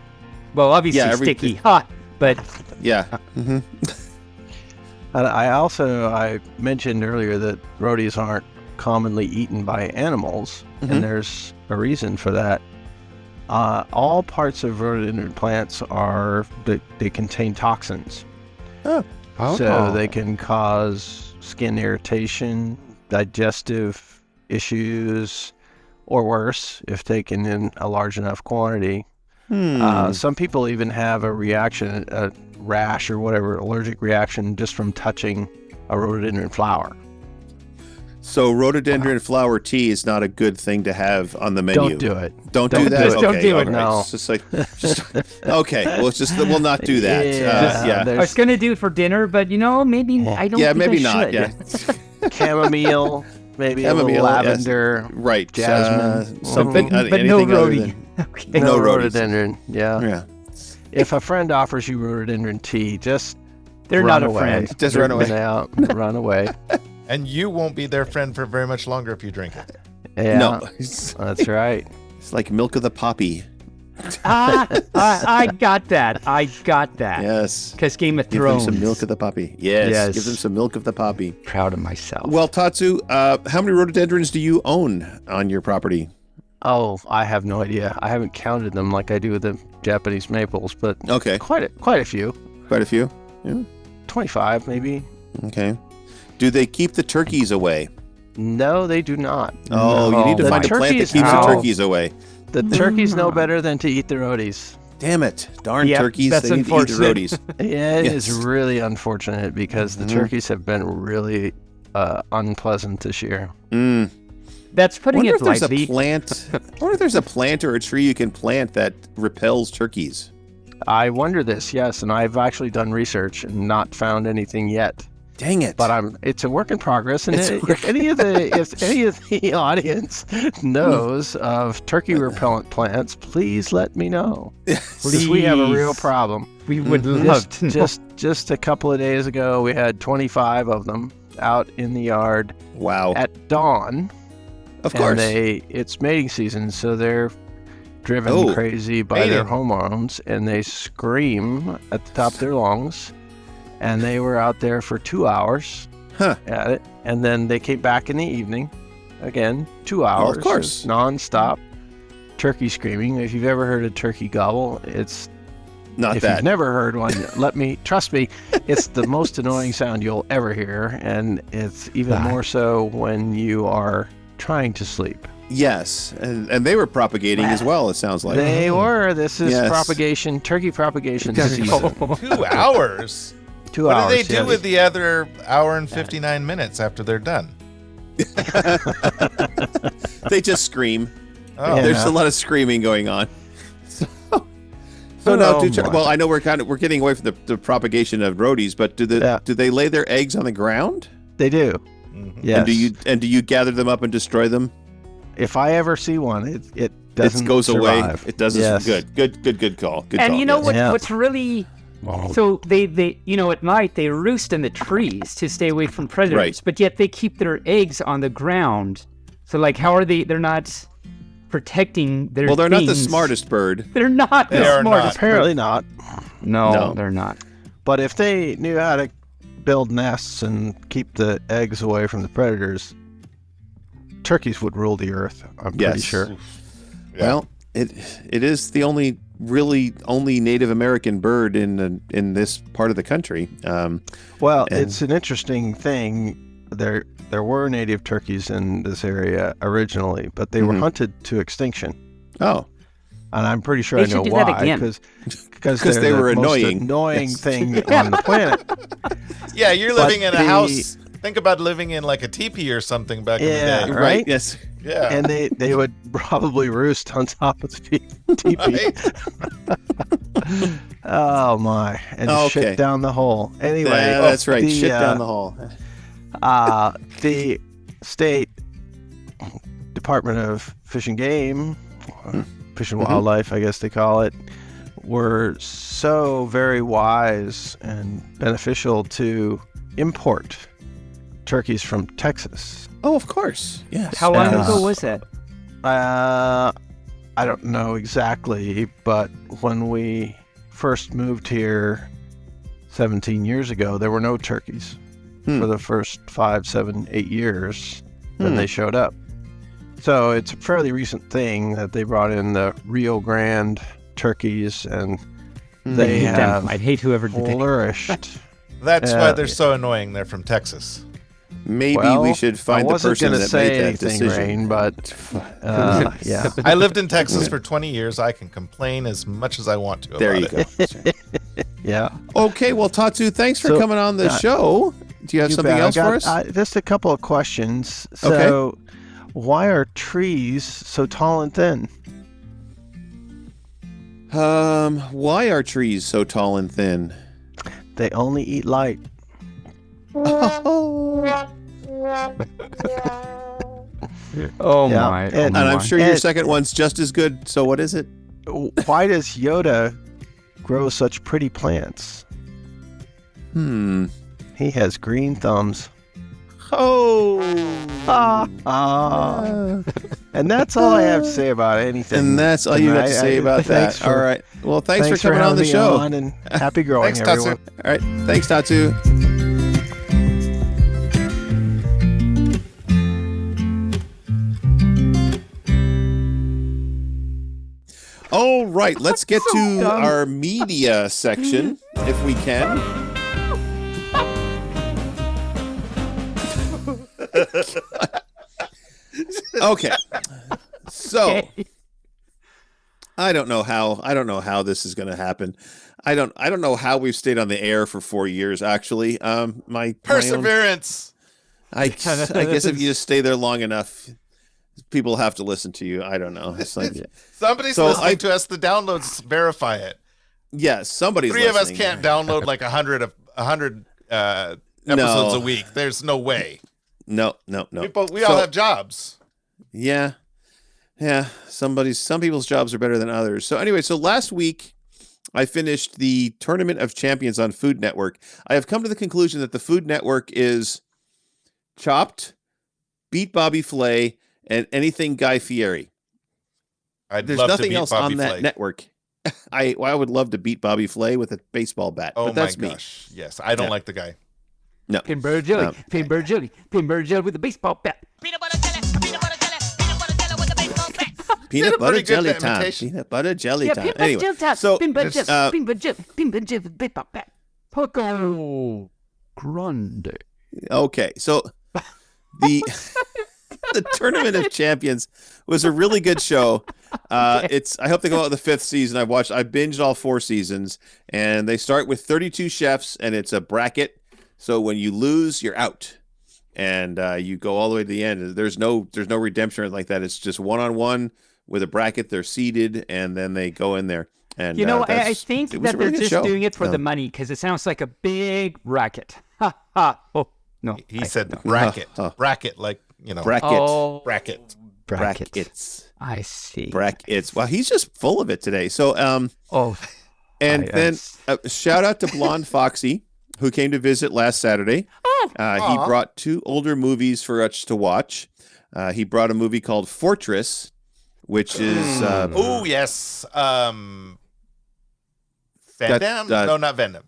Well, obviously Yeah, sticky, hot, but yeah. I mentioned earlier that rhodies aren't commonly eaten by animals, and there's a reason for that. All parts of rhododendron plants they contain toxins. So they can cause skin irritation, digestive issues, or worse if taken in a large enough quantity. Some people even have a reaction, a rash or whatever, allergic reaction just from touching a rhododendron flower. So rhododendron flower tea is not a good thing to have on the menu. Don't do it. Don't do that. Just don't Okay, do it. all right. No. It's just okay. We'll not do that. Yeah, I was gonna do it for dinner, but maybe I don't. Yeah, think maybe I not. should. Yeah, chamomile, maybe a Chamomile, little yes. lavender, right. jasmine, Something. But anything no other rhody. than- Okay. No no rhodies. rhododendron. Yeah. Yeah. If a friend offers you rhododendron tea, just They're run not a away. friend. Just run away. Out, run away. And you won't be their friend for very much longer if you drink it. Yeah, No. that's right. It's like milk of the poppy. I got that. Yes. Because Game of Give them Thrones. some milk of the poppy. Yes. Yes. Give them some milk of the poppy. Proud of myself. Well, Tatsu, how many rhododendrons do you own on your property? Oh, I have no idea. I haven't counted them like I do with the Japanese maples, but Okay. quite a few. Quite a few. Yeah. 25 maybe. Okay. Do they keep the turkeys away? No, they do not. Oh, you need to The find a plant that turkeys keeps the know. turkeys away. The turkeys know better than to eat the rhodies. Damn it. Darn Yep, turkeys. that's They need to eat the unfortunate. roadies. Yeah, it is Yes. really unfortunate because the turkeys have been really unpleasant this year. Mm. That's putting Wonder it if there's a lightly. plant. I wonder if there's a plant or a tree you can plant that repels turkeys. I wonder this, yes, and I've actually done research and not found anything yet. Dang it. But it's a work in progress, and It's a if any of the audience knows of turkey repellent plants, please let me know. Because we have a real Please. problem. We would love to know. Just a couple of days ago, we had 25 of them out in the yard Wow. at dawn. Of course. And it's mating season, so they're driven Oh, crazy by their mating. hormones, and they scream at the top of their lungs. And they were out there for 2 hours Huh. at it, and then they came back in the evening. Again, 2 hours. of course. Non-stop turkey screaming. If you've ever heard a turkey gobble, it's Not if that. you've never heard one, trust me, it's the most annoying sound you'll ever hear, and it's even more so when you are trying to sleep. Yes. And they were propagating as well, it sounds like. They were. This is Yes. turkey propagation season. 2 hours? 2 What hours. do they do yes. with the other hour and 59 minutes after they're done? They just scream. Oh, Yeah. There's a lot of screaming going on. So now, Oh, my. well, I know we're getting away from the propagation of roadies, but do they lay their eggs on the ground? They do. Mhm. Yes. And do you gather them up and destroy them? If I ever see one, it doesn't It goes away. survive. It doesn't. Yes. Good call. Good And call, you know yes. what? Yeah. What's really so they at night they roost in the trees to stay away from predators, Right. but yet they keep their eggs on the ground. So like, how are they? They're not protecting their. Well, they're not the things. smartest bird. They're not They the are smartest. Apparently not. No, No. they're not. But if they knew how to build nests and keep the eggs away from the predators, turkeys would rule the earth. I'm pretty Yes. sure. Yeah. Well, it is the only Native American bird in this part of the country. Well, And- it's an interesting thing. There were native turkeys in this area originally, but they were Mhm. hunted to extinction. Oh, And I'm pretty sure They I know should do that why. again. Because they they're were the most annoying. annoying Yes. thing on the planet. Yeah, you're But living in a the- house. Think about living in like a teepee or something back in Yeah, the day. right? Yes. Yeah. And they would probably roost on top of the teepee. Right? Oh my! And just Okay. shit down the hole. Anyway, Yeah, that's right. the, Shit down the hall. The state Department of Fish and Game, or Fish and Wildlife, I guess they call it, were so very wise and beneficial to import turkeys from Texas. Oh, of course. Yes. How long Uh, ago was that? I don't know exactly, but when we first moved here 17 years ago, there were no turkeys for the first 5, 7, 8 years that they showed up. So it's a fairly recent thing that they brought in the Rio Grande turkeys, and they Hate them. have I'd hate whoever did that. flourished. That's why they're so annoying. They're from Texas. Maybe Well, we should find I the wasn't person gonna that say made that anything, decision. Rain, but yeah. I lived in Texas for 20 years. I can complain as much as I want to. There about you it. go. That's right. Yeah. Okay, well, Tatsu, thanks for So, coming on the show. Do you have You something bet. else I got, for us? just a couple of questions. So, why are trees so tall and thin? Why are trees so tall and thin? They only eat light. Oh Yeah, my! and- oh And I'm my. sure your And- second one's just as good. So what is it? Why does Yoda grow such pretty plants? He has green thumbs. Oh. And that's all I have to say about anything. And that's all you got to tonight. say about Thanks that. for- All right. Well, thanks for coming having on the me show. on, and happy growing, Thanks, Tatsu. everyone. All right. Thanks, Tatsu. All right, let's get to dumb. our media section, if we can. Okay. So, I don't know how this is going to happen. I don't know how we've stayed on the air for 4 years. Actually, my own, Perseverance. I guess if you just stay there long enough, people have to listen to you. I don't know. It's like, Somebody's So listening I- to us. The downloads verify it. yeah, somebody's Three of us listening. can't download like 100 episodes a week. There's no way. No. We all have jobs. Yeah. Some people's jobs are better than others. So anyway, so last week I finished the Tournament of Champions on Food Network. I have come to the conclusion that the Food Network is Chopped, Beat Bobby Flay, and anything Guy Fieri. There's love to nothing beat else Bobby on that Flay. network. I would love to beat Bobby Flay with a baseball bat, Oh but my that's me. gosh. Yes, I don't Yeah. like the guy. No. Pinbird jelly, pinbird jelly, pinbird jelly with a baseball bat. Peanut Pretty butter good, jelly that time. imitation. Peanut butter jelly Yeah, time. pinbird Anyway, jelly time. so pinbird it's, jelly, pinbird jelly, pinbird jelly with a baseball bat. Poco grande. okay, so the the Tournament of Champions was a really good show. I hope they go out with the fifth season. I binged all 4 seasons, and they start with 32 chefs, and it's a bracket. So when you lose, you're out, and you go all the way to the end. There's no redemption like that. It's just 1-on-1 with a bracket. They're seeded, and then they go in there. And I think that they're just doing it for the money because it sounds like a big racket. Ha ha. Oh no, he said bracket, bracket, like bracket, bracket. brackets. I see. Brackets. Well, he's just full of it today. So then shout out to Blonde Foxy, who came to visit last Saturday. He brought 2 older movies for us to watch. He brought a movie called Fortress, which is oh yes, Van Damme? No, not Van Damme.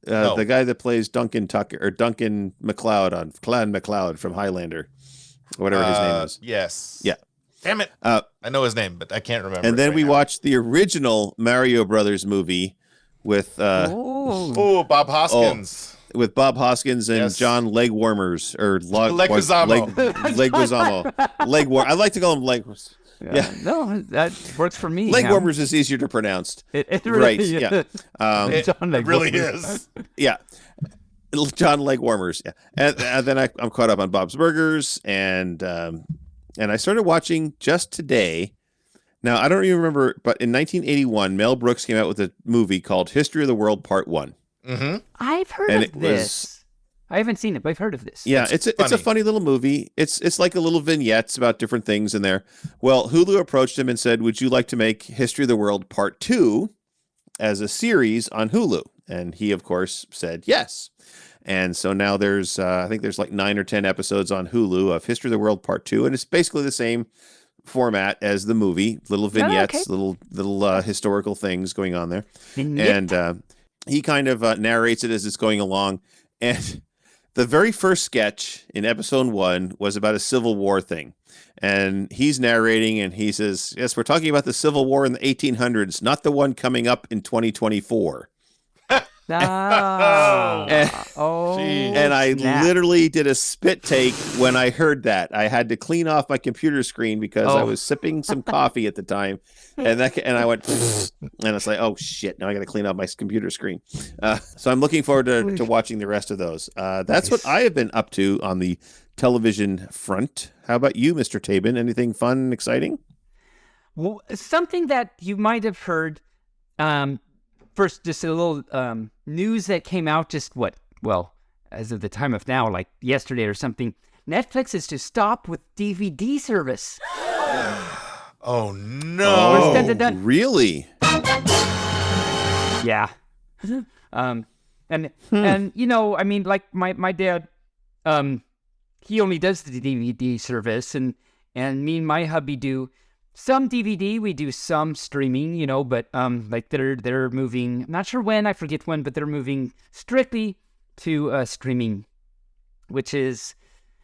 No. The guy that plays Duncan MacLeod on Clan MacLeod from Highlander, whatever his name is. Yes. Yeah. Damn it. I know his name, but I can't remember. And then we watched the original Mario Brothers movie with Bob Hoskins. With Bob Hoskins and John Legwarmers or Leguizamo. Legwarmers. I like to call him Legwarmers. Yeah. No, that works for me. Legwarmers is easier to pronounce. It really is. Yeah. It really is. Yeah. John Legwarmers. Yeah. And then I'm caught up on Bob's Burgers and I started watching just today. Now, I don't even remember, but in 1981, Mel Brooks came out with a movie called History of the World Part 1. Mm-hmm. I've heard of this. I haven't seen it, but I've heard of this. Yeah, it's a funny little movie. It's like a little vignettes about different things in there. Well, Hulu approached him and said, "Would you like to make History of the World Part 2 as a series on Hulu?" And he, of course, said yes. And so now there's I think there's like 9 or 10 episodes on Hulu of History of the World Part 2, and it's basically the same format as the movie, little vignettes, little historical things going on there. Vignette. And he kind of narrates it as it's going along. And the very first sketch in episode 1 was about a Civil War thing. And he's narrating and he says, "Yes, we're talking about the Civil War in the 1800s, not the one coming up in 2024. And I literally did a spit take when I heard that. I had to clean off my computer screen because I was sipping some coffee at the time, and I went, and it's like, oh shit! Now I got to clean off my computer screen. So I'm looking forward to watching the rest of those. That's what I have been up to on the television front. How about you, Mr. Taebyn? Anything fun and exciting? Well, something that you might have heard. First, just a little news that came out as of the time of now, like yesterday or something. Netflix is to stop with DVD service. Oh, no. Really? Yeah. And I mean, like my dad, he only does the DVD service, and me and my hubby do some DVD, we do some streaming, but like they're moving. I'm not sure when, I forget when, but they're moving strictly to streaming, which is,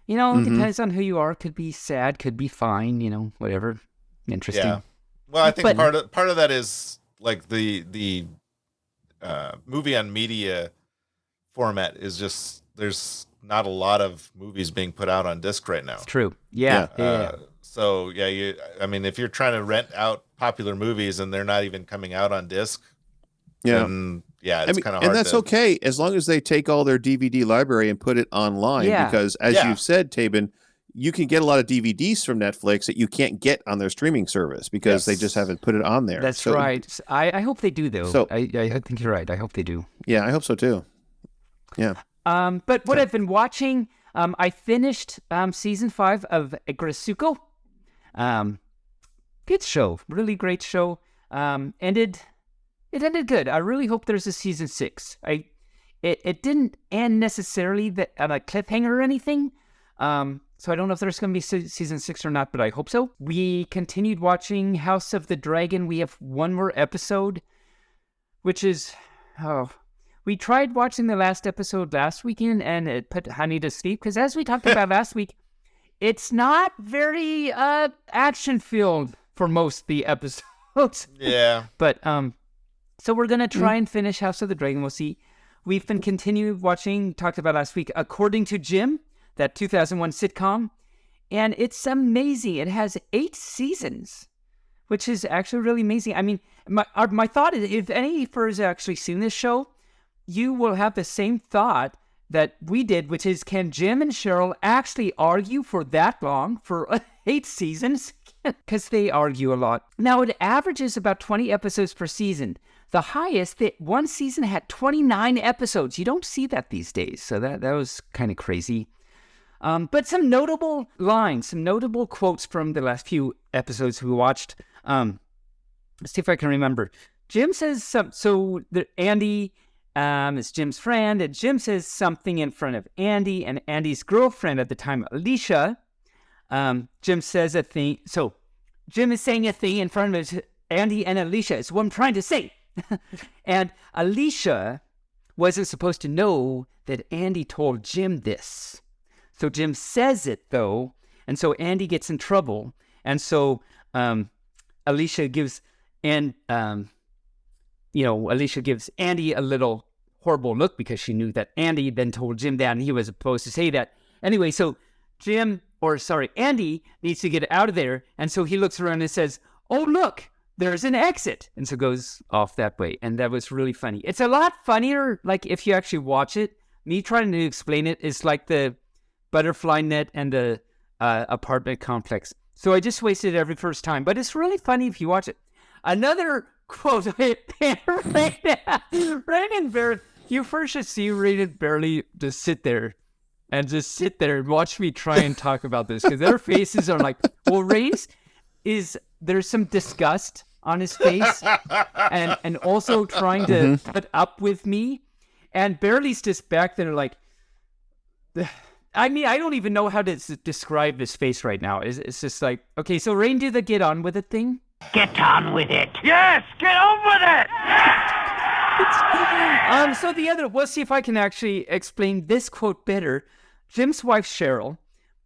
depends on who you are. Could be sad, could be fine, whatever. Interesting. Yeah. Well, I think part of that is like the movie on media format is just there's not a lot of movies being put out on disc right now. It's true. Yeah. So yeah, if you're trying to rent out popular movies and they're not even coming out on disc, then it's kind of hard. And that's okay as long as they take all their DVD library and put it online. Yeah. Because as you've said, Taebyn, you can get a lot of DVDs from Netflix that you can't get on their streaming service because they just haven't put it on there. That's right. I hope they do though. So I think you're right. I hope they do. Yeah, I hope so too. Yeah. But what I've been watching, I finished season 5 of Agrasuko. Good show, really great show. It ended good. I really hope there's a season 6. It didn't end necessarily on a cliffhanger or anything. So I don't know if there's going to be season 6 or not, but I hope so. We continued watching House of the Dragon. We have one more episode, which is we tried watching the last episode last weekend, and it put Honey to sleep because, as we talked about last week, it's not very action-filled for most of the episodes. Yeah. But so we're gonna try and finish House of the Dragon. We'll see. We've been continuing watching. Talked about last week, According to Jim, that 2001 sitcom, and it's amazing. It has 8 seasons, which is actually really amazing. I mean, my thought is, if any furs have actually seen this show, you will have the same thought that we did, which is, can Jim and Cheryl actually argue for that long, for 8 seasons? Because they argue a lot. Now, it averages about 20 episodes per season. The highest, one season had 29 episodes. You don't see that these days, so that was kind of crazy. But some notable lines, some notable quotes from the last few episodes we watched. Let's see if I can remember. Jim says Andy is Jim's friend, and Jim says something in front of Andy, and Andy's girlfriend at the time, Alicia. Jim says a thing. So Jim is saying a thing in front of Andy and Alicia. Is what I'm trying to say. And Alicia wasn't supposed to know that Andy told Jim this. So Jim says it, though, and so Andy gets in trouble. And so Alicia gives Alicia gives Andy a little horrible look because she knew that Andy then told Jim that, and he was supposed to say that. Anyway, so Andy needs to get out of there, and so he looks around and says, "Oh, look, there's an exit," and so goes off that way. And that was really funny. It's a lot funnier, like, if you actually watch it. Me trying to explain it is like the butterfly net and the apartment complex. So I just wasted it every first time, but it's really funny if you watch it. Another quote, Rain and Bear, you first should see Rain and Barely just sit there and watch me try and talk about this, because their faces are like, well, Rain's there's some disgust on his face and also trying to put up with me, and Barely's just back there like, I mean, I don't even know how to describe his face right now. It's just like, okay, so Rain, do the get on with it thing. Get on with it. Yes, get on with it. So we'll see if I can actually explain this quote better. Jim's wife, Cheryl,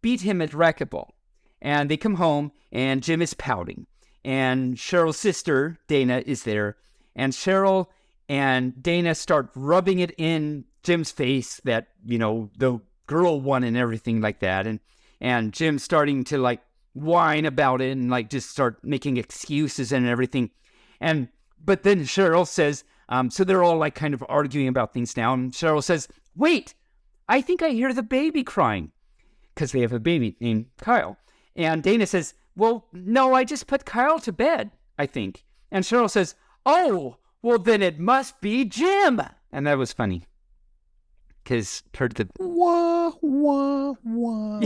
beat him at racquetball, and they come home, and Jim is pouting, and Cheryl's sister, Dana, is there, and Cheryl and Dana start rubbing it in Jim's face that, the girl won and everything like that, and Jim starting to, like, whine about it and, like, just start making excuses and everything. But then Cheryl says, so they're all, like, kind of arguing about things now, and Cheryl says, "Wait, I think I hear the baby crying," because they have a baby named Kyle. And Dana says, "Well, no, I just put Kyle to bed, I think." And Cheryl says, "Oh, well, then it must be Jim." And that was funny, because heard the wah wah wah.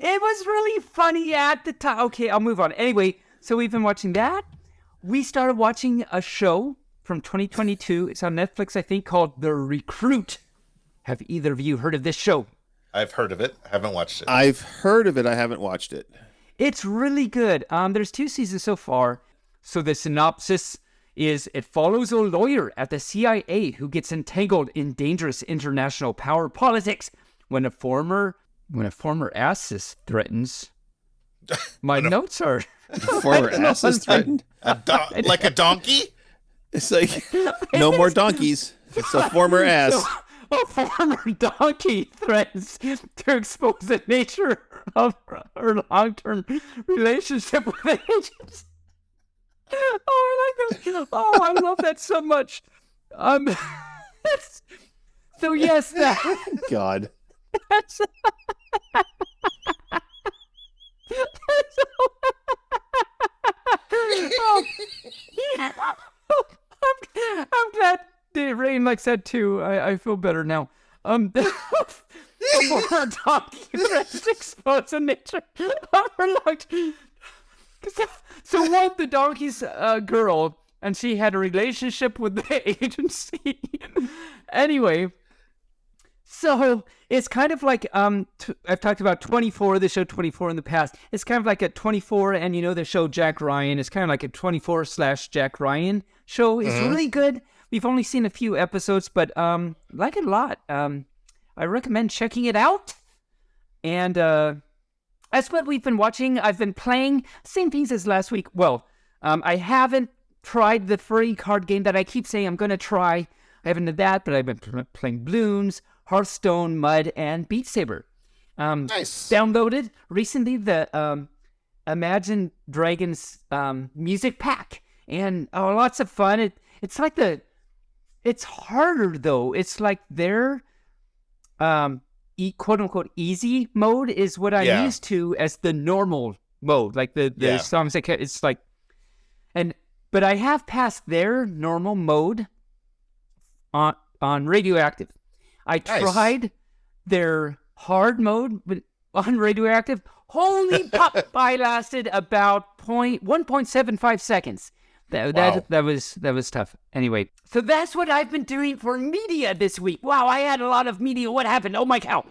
It was really funny at the time. Okay, I'll move on. Anyway, so we've been watching that. We started watching a show from 2022. It's on Netflix, I think, called The Recruit. Have either of you heard of this show? I've heard of it. I haven't watched it. I've heard of it. I haven't watched it. It's really good. There's 2 seasons so far. So the synopsis is, it follows a lawyer at the CIA who gets entangled in dangerous international power politics when a former ass threatens. My notes are... Former ass is threatened? Like a donkey? It's like, no more donkeys. It's a former ass. So, a former donkey threatens to expose the nature of her long-term relationship with agents. Oh, I like that. Oh, I love that so much. So yes, that. God. That's I'm glad Rain likes that too. I feel better now. For donkey threats expose the nature of her long. So one, the donkey's a girl, and she had a relationship with the agency. Anyway, so it's kind of like I've talked about 24, the show 24 in the past. It's kind of like a 24, and the show Jack Ryan. It's kind of like a 24/Jack Ryan show. It's really good. We've only seen a few episodes, but like it a lot. I recommend checking it out. And that's what we've been watching. I've been playing same things as last week. Well, I haven't tried the Furry card game that I keep saying I'm going to try. I haven't done that, but I've been playing Bloons, Hearthstone, Mud, and Beat Saber. Nice. downloaded recently the Imagine Dragons music pack, and lots of fun. It's like it's harder though. It's like their quote unquote easy mode is what I'm used to as the normal mode. Like the songs that it's like, but I have passed their normal mode on Radioactive. I tried their hard mode on Radioactive. Holy pop! I lasted about 1.75 seconds. That was tough. Anyway, so that's what I've been doing for media this week. Wow, I had a lot of media. What happened? Oh my cow!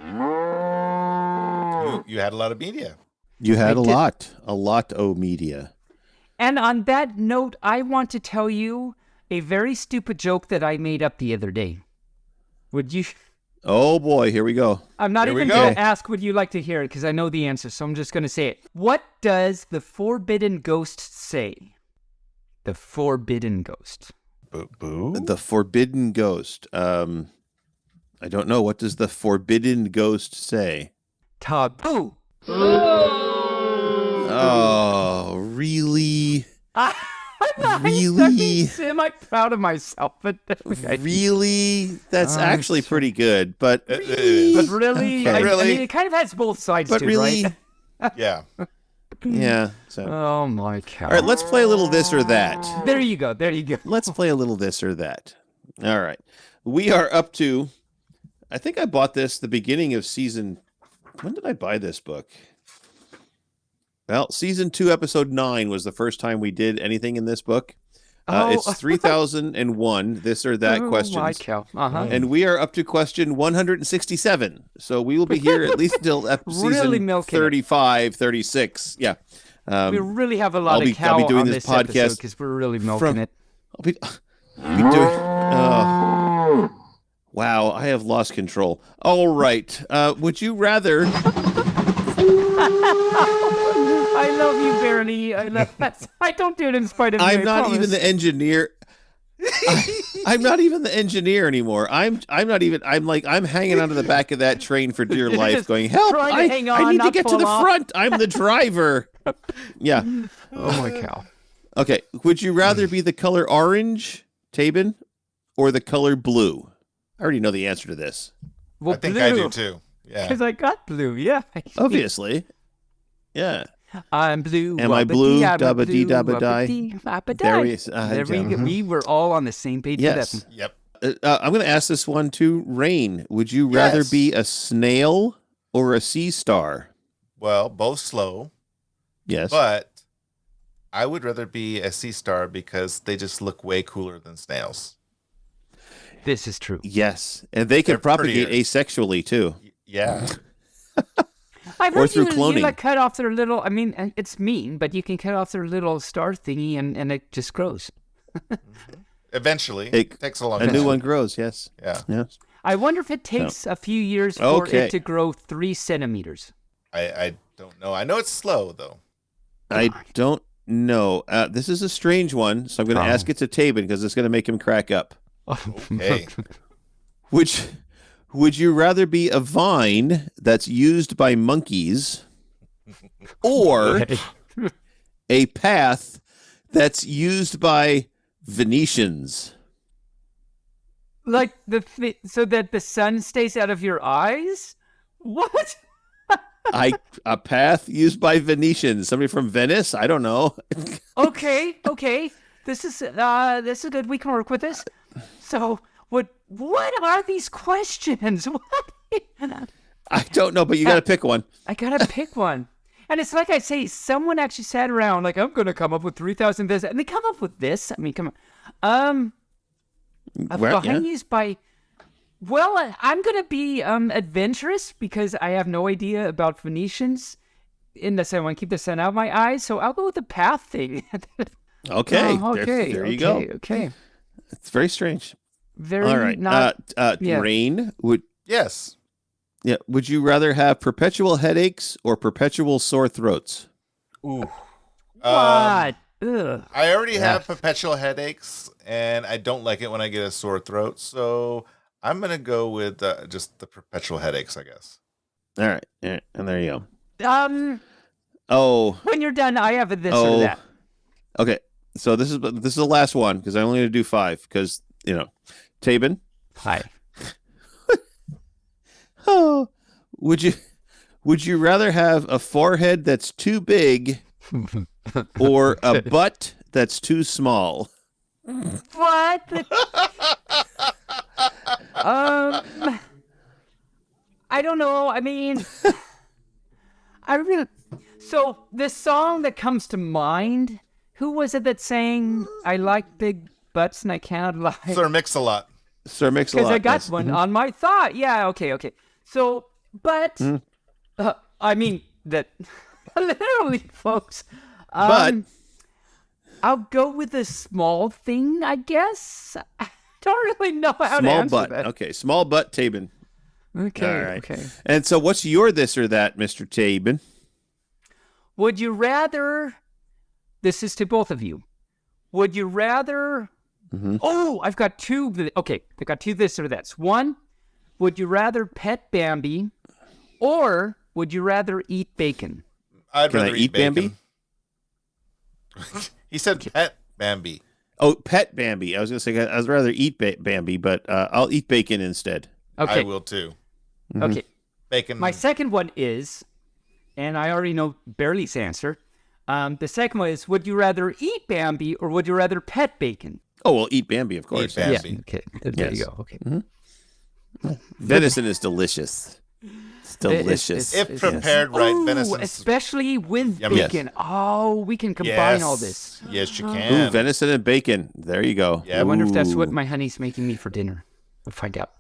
You had a lot of media. You had a lot of media. And on that note, I want to tell you a very stupid joke that I made up the other day. Would you? Oh boy, here we go. I'm not even going to ask would you like to hear it because I know the answer, so I'm just going to say it. What does the forbidden ghost say? The forbidden ghost. Boo? The forbidden ghost. I don't know. What does the forbidden ghost say? Taboo. Oh, really? Really? I'm semi-proud of myself, but really? That's actually pretty good, but really, okay. I mean, it kind of has both sides but to really, it, right? Yeah. Yeah. So. Oh my cow! All right, let's play a little this or that. There you go. Let's play a little this or that. All right, we are up to. I think I bought this the beginning of season. When did I buy this book? Well, season 2, episode 9 was the first time we did anything in this book. It's 3001, this or that questions. Oh, my cow. And we are up to question 167. So we will be here at least until season 35, 36. Yeah. We really have a lot of cow I'll be doing on this podcast podcast because we're really milking it. I'll be doing... wow, I have lost control. All right. Would you rather... I love you, Barney. I don't do it in spite of you. I'm not even the engineer. I'm not even the engineer anymore. I'm hanging onto the back of that train for dear life, going, help! I need to get to the front. I'm the driver. Yeah. Oh my cow. Okay. Would you rather be the color orange, Taebyn, or the color blue? I already know the answer to this. Well, I think I do too. Yeah. Because I got blue. Yeah. Obviously. Yeah. I'm blue. Am I blue? Dabba dee dabba die. We were all on the same page. Yes. For that. Yep. I'm going to ask this one to Rain. Would you rather be a snail or a sea star? Well, both slow. Yes. But I would rather be a sea star because they just look way cooler than snails. This is true. Yes. And they can propagate asexually too. Yeah. I've or heard through you cloning. like cut off their little, I mean, it's mean, but you can cut off their little star thingy and it just grows. Eventually. It takes a long time. A new one grows, yes. Yeah. Yes. I wonder if it takes a few years for it to grow 3 centimeters. I don't know. I know it's slow, though. I don't know. This is a strange one, so I'm going to ask it to Taebyn because it's going to make him crack up. Okay. Would you rather be a vine that's used by monkeys or a path that's used by Venetians? Like so that the sun stays out of your eyes? What? A path used by Venetians. Somebody from Venice? I don't know. Okay. This is good. We can work with this. So what are these questions? What? I don't know, but you got to pick one. I got to pick one. And it's like I say, someone actually sat around like, I'm going to come up with 3,000 this. And they come up with this. I mean, come on. Vine used by... Well, I'm going to be adventurous because I have no idea about Venetians unless I want to keep the sun out of my eyes. So I'll go with the path thing. Okay. There you go. Okay. It's very strange. Very all right. Rain, Yes. Yeah. Would you rather have perpetual headaches or perpetual sore throats? Ooh. What? Ugh. I already have perpetual headaches, and I don't like it when I get a sore throat. So I'm going to go with just the perpetual headaches, I guess. All right. And there you go. Oh. When you're done, I have a this or that. Okay. So this is the last one because I'm only going to do 5 because, Taebyn. Hi. Oh, would you rather have a forehead that's too big or a butt that's too small? What? I don't know. I mean, so the song that comes to mind, who was it that sang, I like big butts and I cannot lie? Sir Mix-a-Lot. Sir Mix-a-Lot. Because I got one on my thought. Yeah, okay. So, but, I mean, that, literally, folks. But I'll go with a small thing, I guess. I don't really know how to answer butt. that. Okay, small butt, Taebyn. Okay, All right. okay. And so what's your this or that, Mr. Taebyn? Would you rather, this is to both of you, would you rather, oh, I've got two, okay, I got two this or that's. One, would you rather pet Bambi or would you rather eat bacon? I'd Can rather I eat Bambi? He said pet Bambi. Oh, pet Bambi. I was going to say I'd rather eat Bambi, but I'll eat bacon instead. Okay. I will too. Okay. Bacon. My second one is, and I already know Barely's answer. The second one is, would you rather eat Bambi or would you rather pet bacon? Oh, well, eat Bambi, of course. Eat Bambi. Yeah. Okay. There you go. Okay. Venison is delicious. It's delicious. If prepared right, venison. Especially with Yummy. bacon. Oh, we can combine all this. Yes, you Ooh, can. venison and bacon. There you go. Yeah. I wonder if that's Ooh. what my honey's making me for dinner. We'll find out.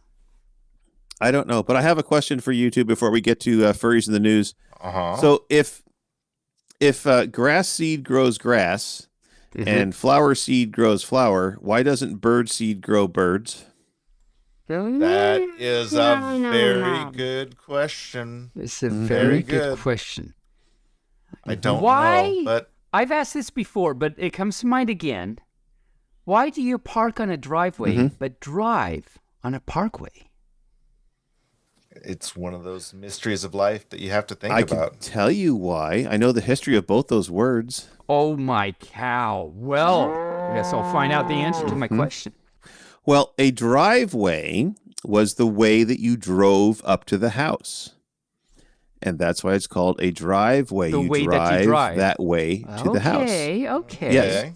I don't know, but I have a question for you two before we get to furries in the news. Uh-huh. So if grass seed grows grass and flower seed grows flower, why doesn't bird seed grow birds? That is a very good question. It's a very good good. question. I don't Why? know, but I've asked this before, but it comes to mind again. Why do you park on a driveway but drive on a parkway? it's one of those mysteries of life that you have to think I about. can tell you why. I know the history of both those words. Oh my cow. Well, I guess I'll find out the answer to my question. Well, a driveway was the way that you drove up to the house. And that's why it's called a driveway. The you way drive that you drive. that way to the house. Okay. Yes.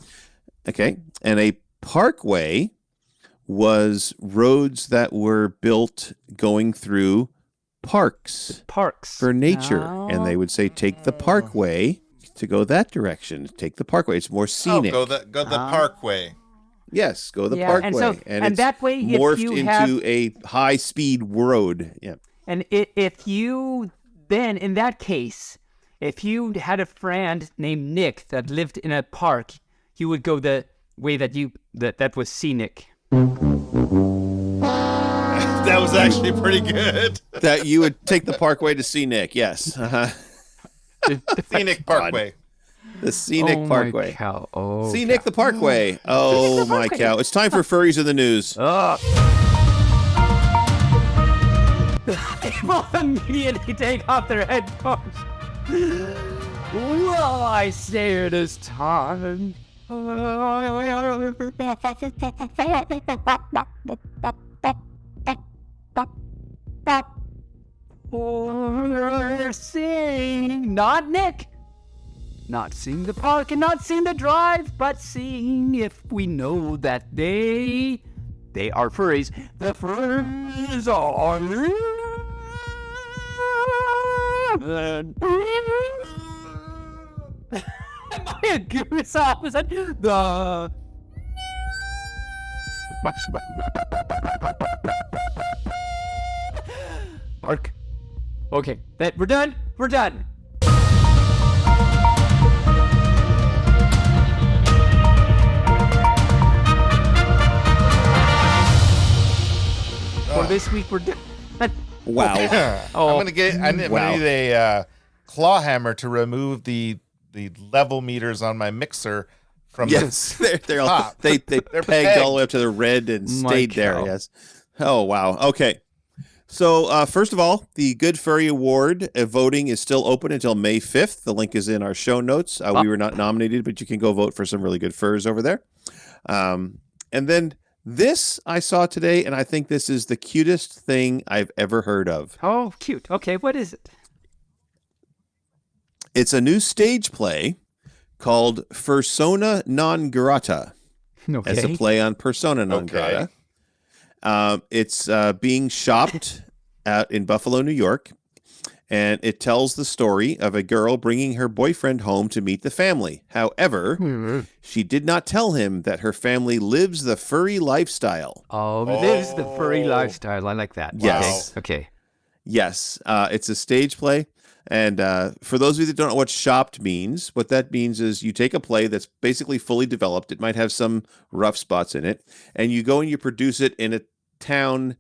Okay. And a parkway was roads that were built going through parks Parks. for nature. And they would say, take the parkway to go that direction. Take the parkway. It's more scenic. Go the parkway. Yes, go the Yeah, parkway. and so- and it's that way, if morphed you into have- a high-speed road. Yeah. And if you then, in that case, if you had a friend named Nick that lived in a park, you would go the way that was scenic. That was actually pretty good. That you would take the parkway to see Nick. Yes. Uh-huh. Scenic Parkway. The scenic Oh parkway. my cow. Oh, See Nick the Parkway. Oh my cow. It's time for furries in the news. People immediately take off their headphones. Well, I say it is time. Sing, not Nick. Not seeing the park and not seeing the drive, but seeing if we know that they are furries. The furries are. Am I a goose opposite? The. Park. Okay, we're done. We're done. For this week, we're done. Wow. I'm gonna need a claw hammer to remove the level meters on my mixer from Yes. They're all, top. they pegged all the way up to the red and stayed there. cow. Yes. Oh, wow. Okay. So, first of all, the Good Furry Award voting is still open until May 5th. The link is in our show notes. We were not nominated, but you can go vote for some really good furs over there. And then this I saw today, and I think this is the cutest thing I've ever heard of. Oh, cute. Okay, what is it? It's a new stage play called Fursona Non-Grata, Okay. as a play on Persona Non-Grata. It's being shopped out in Buffalo, New York, and it tells the story of a girl bringing her boyfriend home to meet the family. However, she did not tell him that her family lives the furry lifestyle. Oh, this is the furry lifestyle. I like that. Yes. Okay. Yes, it's a stage play. And for those of you that don't know what shopped means, what that means is you take a play that's basically fully developed. It might have some rough spots in it, and you go and you produce it in a town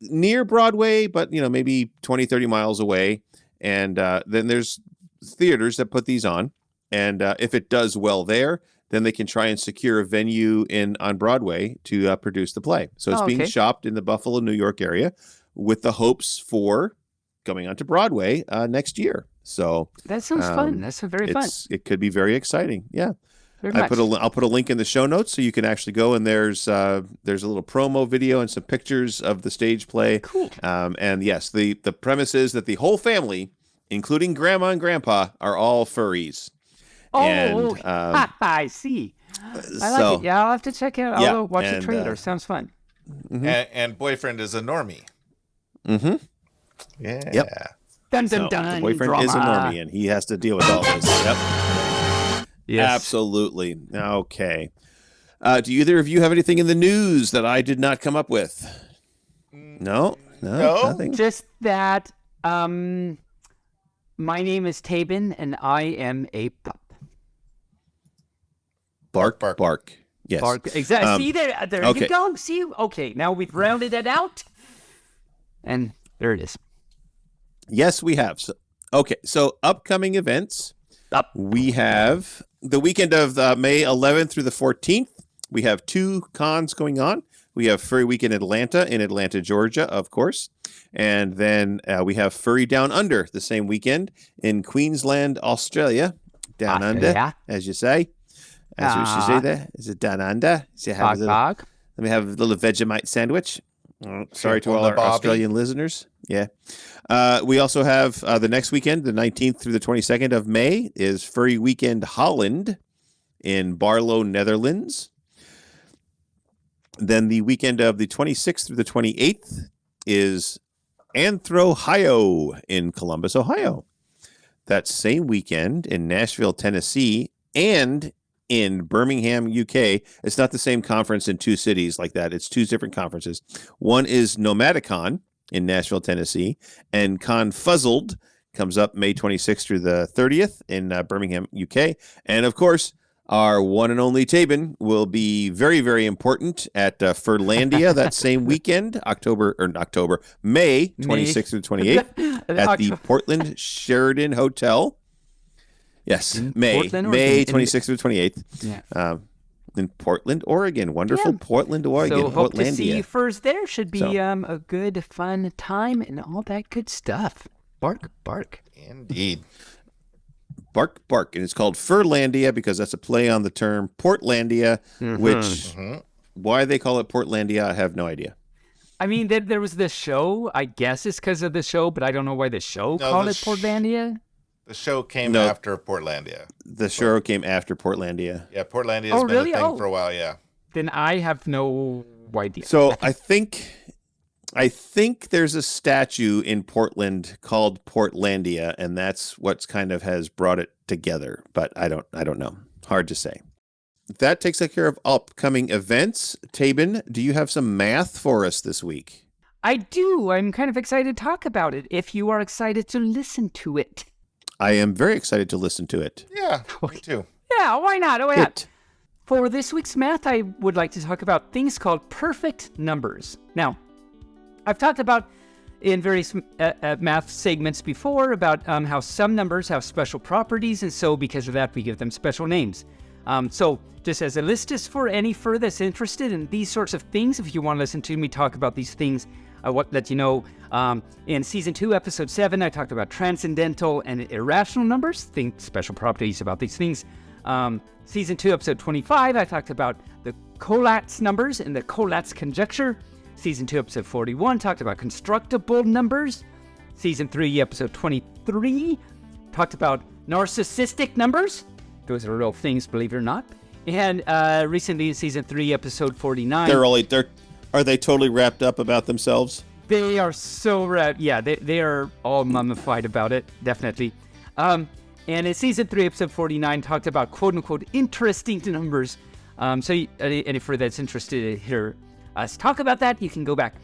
near Broadway, but maybe 20, 30 miles away. And then there's theaters that put these on. And if it does well there, then they can try and secure a venue on Broadway to produce the play. So it's being shopped in the Buffalo, New York area with the hopes for coming onto Broadway next year. So that sounds fun. That's very fun. It could be very exciting. Yeah. I'll put a link in the show notes so you can actually go, and there's a little promo video and some pictures of the stage play. Cool. And yes, the premise is that the whole family, including grandma and grandpa, are all furries. Oh, and, I see. I like it. Yeah, I'll have to check it out. I'll watch the trailer. Sounds fun. Mm-hmm. And boyfriend is a normie. Mm-hmm. Yeah. Yep. Dun dun dun. The boyfriend drama. is a normie, and he has to deal with all this. Yep. Yes. Absolutely. Okay. Do either of you have anything in the news that I did not come up with? No, nothing. Just that. My name is Taebyn, and I am a pup. Bark. Yes. Bark. Exactly. See there you go. See. Okay. Now we've rounded it out, and there it is. Yes, we have. So upcoming events. We have the weekend of May 11th through the 14th. We have 2 cons going on. We have Furry Week in Atlanta, Georgia, of course. And then we have Furry Down Under the same weekend in Queensland, Australia. Down under, as you say. As you say there. Is it down under? Let me have a little Vegemite sandwich. Sorry to all our Australian listeners. Yeah. We also have the next weekend, the 19th through the 22nd of May, is Furry Weekend Holland in Barlow, Netherlands. Then the weekend of the 26th through the 28th is Anthro-Hio in Columbus, Ohio. That same weekend in Nashville, Tennessee, and in Birmingham, UK. It's not the same conference in 2 cities like that. It's 2 different conferences. One is Nomadicon in Nashville, Tennessee, and Confuzzled comes up May 26th through the 30th in Birmingham, UK. And of course, our one and only Taebyn will be very, very important at Furlandia that same weekend, May 26th through 28th at the Portland Sheridan Hotel. Yes, May 26th through 28th. Yeah. In Portland, Oregon. Wonderful Portland, Oregon. So hope to see you first there. Should be a good, fun time and all that good stuff. Bark, bark. Indeed. Bark, bark. And it's called Furlandia because that's a play on the term Portlandia, which, why they call it Portlandia, I have no idea. I mean, there was this show. I guess it's because of the show, but I don't know why the show called it Portlandia. The show came after Portlandia. The show came after Portlandia. Yeah, Portlandia has been a thing for a while, yeah. Then I have no idea. So I think there's a statue in Portland called Portlandia, and that's what's kind of has brought it together. But I don't know. Hard to say. That takes care of upcoming events. Taebyn, do you have some math for us this week? I do. I'm kind of excited to talk about it, if you are excited to listen to it. I am very excited to listen to it. Yeah, me too. Yeah, why not? For this week's math, I would like to talk about things called perfect numbers. Now, I've talked about in various math segments before about how some numbers have special properties, and so because of that, we give them special names. So just as a list is for any fur that's interested in these sorts of things, if you want to listen to me talk about these things I want to let you know, in Season 2, Episode 7, I talked about transcendental and irrational numbers, think special properties about these things. Season 2, Episode 25, I talked about the Collatz numbers and the Collatz conjecture. Season 2, Episode 41, talked about constructible numbers. Season 3, Episode 23, talked about narcissistic numbers. Those are real things, believe it or not. And recently, Season 3, Episode 49. Are they totally wrapped up about themselves? They are so wrapped. Yeah, they are all mummified about it, definitely. And in Season 3, Episode 49, talked about quote-unquote interesting numbers. So any further that's interested to hear us talk about that, you can go back.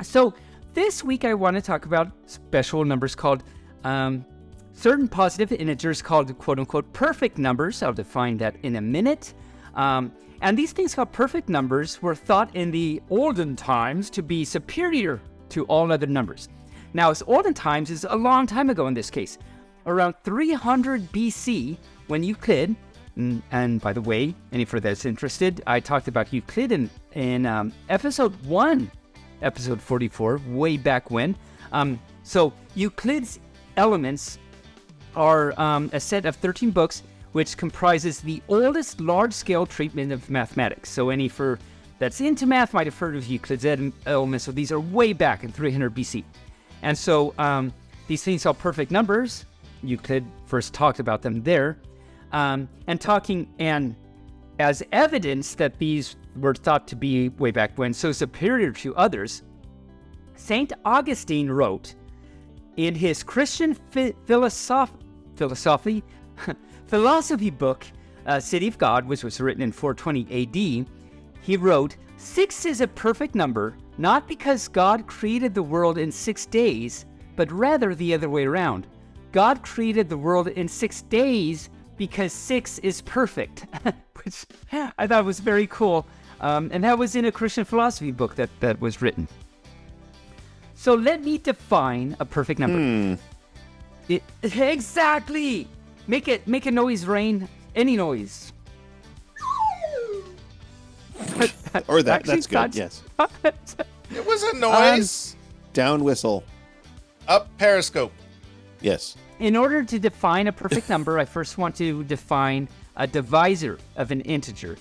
So this week I want to talk about special numbers called certain positive integers called quote-unquote perfect numbers. I'll define that in a minute. And these things called perfect numbers were thought in the olden times to be superior to all other numbers. Now, as olden times is a long time ago in this case. Around 300 BC, when Euclid, and by the way, any further that's interested, I talked about Euclid in episode 1, episode 44, way back when. So Euclid's Elements are a set of 13 books which comprises the oldest large-scale treatment of mathematics. So any that's into math might have heard of Euclid's Elements. So these are way back in 300 BC. And so these things are perfect numbers. Euclid first talked about them there. And as evidence that these were thought to be way back when so superior to others, St. Augustine wrote in his Christian philosophy book, City of God, which was written in 420 AD, he wrote, 6 is a perfect number, not because God created the world in 6 days, but rather the other way around. God created the world in 6 days because 6 is perfect, which I thought was very cool. And that was in a Christian philosophy book that was written. So let me define a perfect number. Exactly! Make a noise, Rain. Any noise. Or that's good, yes. It was a noise. Down whistle. Up periscope. Yes. In order to define a perfect number, I first want to define a divisor of an integer.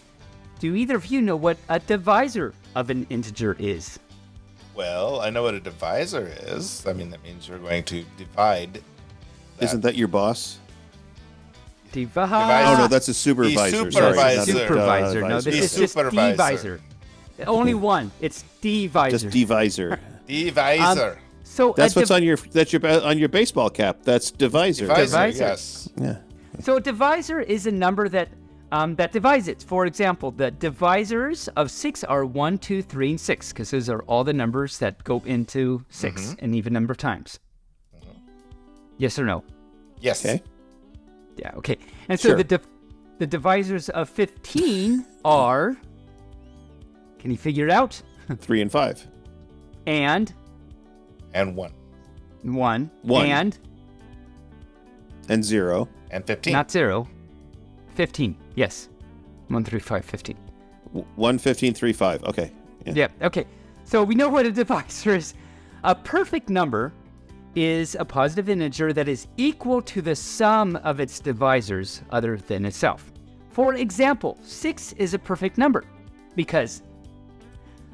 Do either of you know what a divisor of an integer is? Well, I know what a divisor is. I mean, that means you're going to divide. Isn't that your boss? Divide. Oh, no, that's a supervisor. Supervisor. Supervisor. No, this is just divisor. Only one. It's divisor. Just divisor. Divisor. So that's what's on your baseball cap. That's divisor. Divisor, yes. Yeah. So a divisor is a number that divides it. For example, the divisors of 6 are 1, 2, 3, and 6, because those are all the numbers that go into 6 an even number of times. Yes or no? Yes. Okay. Yeah, okay. And so Sure. the divisors of 15 are, can you figure it out? 3 and 5. And 1. 1. And 0. And 15. Not 0. 15. Yes. 1, 3, 5, 15. 1, 15, 3, 5. Okay. Yeah, okay. So we know what a divisor is. A perfect number is a positive integer that is equal to the sum of its divisors other than itself. For example, 6 is a perfect number because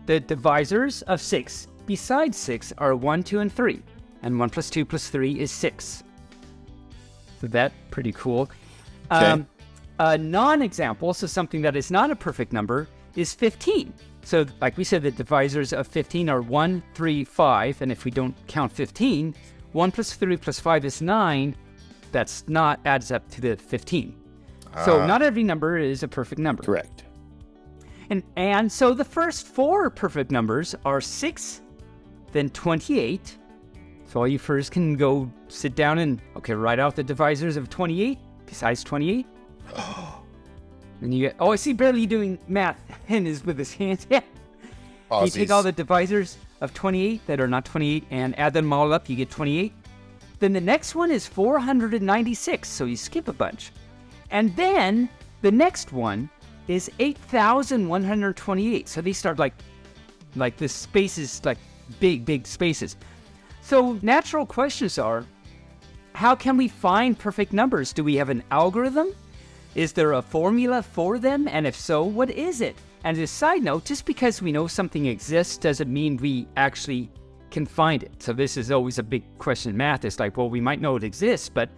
the divisors of 6 besides 6 are 1, 2, and 3, and 1 plus 2 plus 3 is 6. So that's pretty cool. Okay. A non-example, so something that is not a perfect number, is 15. So like we said, the divisors of 15 are 1, 3, 5, and if we don't count 15, 1 plus 3 plus 5 is 9. That's not adds up to the 15. So not every number is a perfect number. Correct. And so the first 4 perfect numbers are 6, then 28. So all you first can go sit down and, write out the divisors of 28 besides 28. And you get, I see Barely doing math with his hands. Yeah. You take all the divisors of 28 that are not 28 and add them all up, you get 28. Then the next one is 496, so you skip a bunch. And then the next one is 8,128. So they start like the space is like big spaces. So natural questions are, how can we find perfect numbers? Do we have an algorithm? Is there a formula for them? And if so, what is it? And as a side note, just because we know something exists doesn't mean we actually can find it. So this is always a big question in math. It's like, well, we might know it exists, but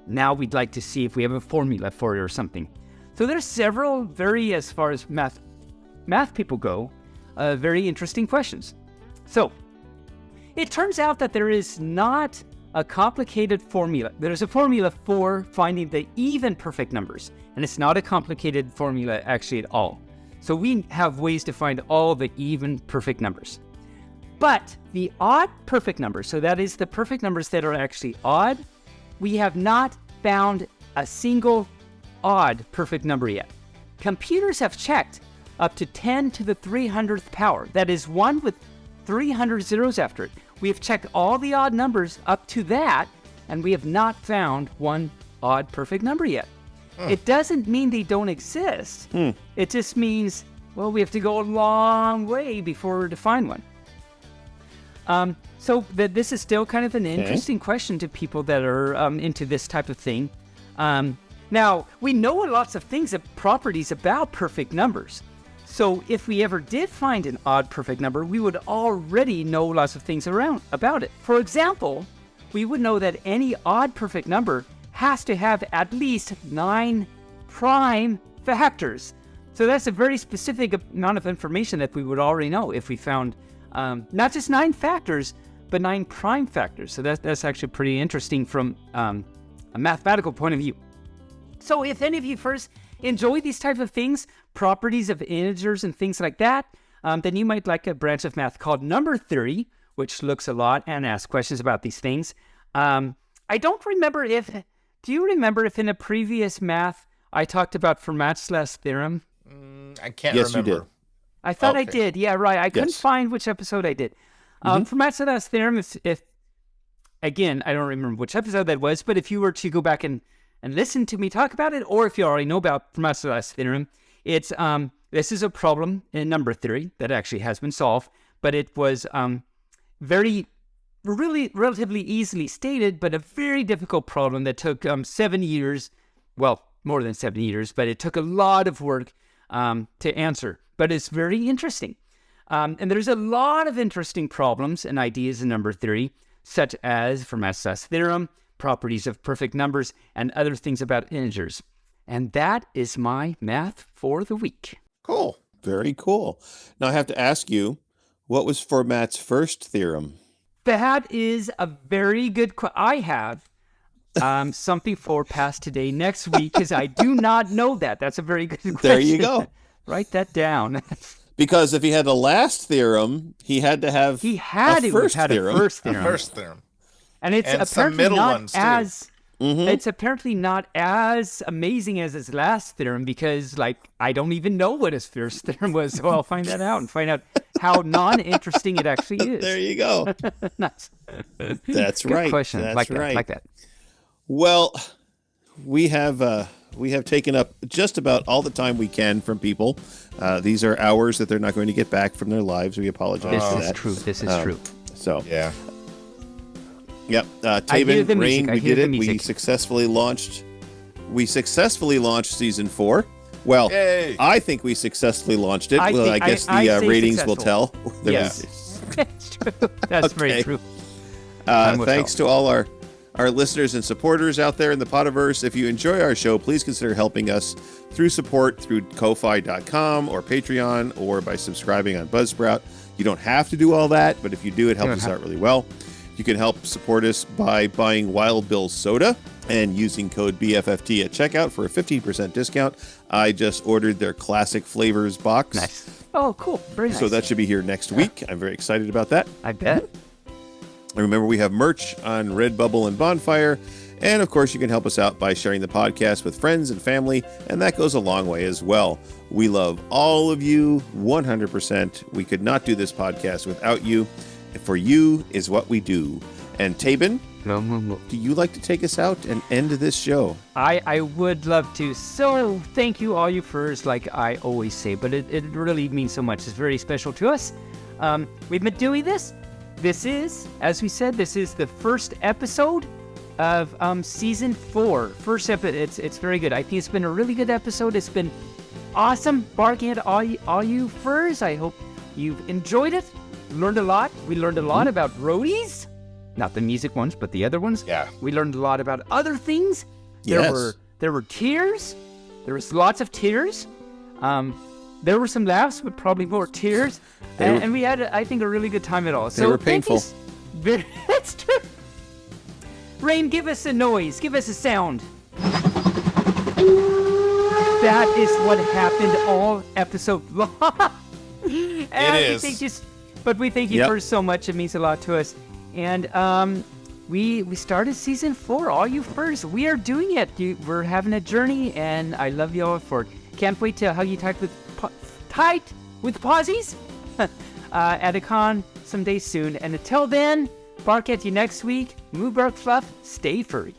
now we'd like to see if we have a formula for it or something. So there's several very, as far as math people go, very interesting questions. So it turns out that there is not a complicated formula. There's a formula for finding the even perfect numbers, and it's not a complicated formula actually at all. So we have ways to find all the even perfect numbers. But the odd perfect numbers, so that is the perfect numbers that are actually odd, we have not found a single odd perfect number yet. Computers have checked up to 10 to the 300th power. That is 1 with 300 zeros after it. We have checked all the odd numbers up to that, and we have not found one odd perfect number yet. It doesn't mean they don't exist. It just means, well, we have to go a long way before to find one. So this is still kind of an interesting question to people that are into this type of thing. Now, we know lots of things, properties about perfect numbers. So if we ever did find an odd perfect number, we would already know lots of things about it. For example, we would know that any odd perfect number has to have at least 9 prime factors. So that's a very specific amount of information that we would already know if we found not just 9 factors, but 9 prime factors. So that's actually pretty interesting from a mathematical point of view. So if any of you first enjoy these types of things, properties of integers and things like that, then you might like a branch of math called number theory, which looks a lot and asks questions about these things. I don't remember do you remember if in a previous math I talked about Fermat's theorem? I can't remember. Yes, you did. I thought I did. Yeah, right. I couldn't find which episode I did. Fermat's theorem, if again, I don't remember which episode that was, but if you were to go back and listen to me talk about it, or if you already know about Fermat's theorem, it's this is a problem in number theory that actually has been solved, but it was really relatively easily stated, but a very difficult problem that took 7 years, well, more than 7 years, but it took a lot of work to answer. But it's very interesting. And there's a lot of interesting problems and ideas in number theory, such as Fermat's theorem, properties of perfect numbers, and other things about integers. And that is my math for the week. Cool. Very cool. Now I have to ask you, what was Fermat's first theorem? That is a very good question. I have something for past today next week, because I do not know that. That's a very good question. There you go. Write that down. Because if he had the last theorem, he had to have a first theorem. And it's apparently not as it's apparently not as amazing as his last theorem, because I don't even know what his first theorem was. So I'll find that out and find out how non-interesting it actually is. There you go. Nice. That's Good right. question. That's like right. That. Like that. Well, we have taken up just about all the time we can from people. These are hours that they're not going to get back from their lives. We apologize for that. This is true. So yeah. Yep. Taebyn, Rain, we did it. We successfully launched season 4. Well, Yay. I think we successfully launched it. I guess the ratings will tell. Yes. That's true. That's very true. Thanks to all our listeners and supporters out there in the Podiverse. If you enjoy our show, please consider helping us through support through Ko-Fi.com or Patreon, or by subscribing on Buzzsprout. You don't have to do all that, but if you do, it helps us out really well. You can help support us by buying Wild Bill Soda and using code BFFT at checkout for a 15% discount. I just ordered their classic flavors box. Nice. Oh, cool. Very nice. So that should be here next week. I'm very excited about that. I bet. And remember, we have merch on Redbubble and Bonfire. And of course, you can help us out by sharing the podcast with friends and family, and that goes a long way as well. We love all of you 100%. We could not do this podcast without you. For you is what we do. And Taebyn, do you like to take us out and end this show? I would love to. So thank you, all you furs, like I always say, but it really means so much. It's very special to us. We've been doing this this is, as we said, this is the first episode of season 4. First episode. It's very good. I think it's been a really good episode. It's been awesome barking at all you furs. I hope you've enjoyed it. Learned a lot. We learned a lot about roadies. Not the music ones, but the other ones. Yeah. We learned a lot about other things. Yes. There were tears. There was lots of tears. There were some laughs, but probably more tears. And we had, I think, a really good time at all. They were painful. That's true. Rain, give us a noise. Give us a sound. That is what happened all episode long. It is. But we thank you for so much. It means a lot to us. And we started season 4. All you furs, we are doing it. We're having a journey, and I love you all for it. Can't wait to hug you tight with posies at a con someday soon. And until then, bark at you next week. Moobarkfluff, stay furry.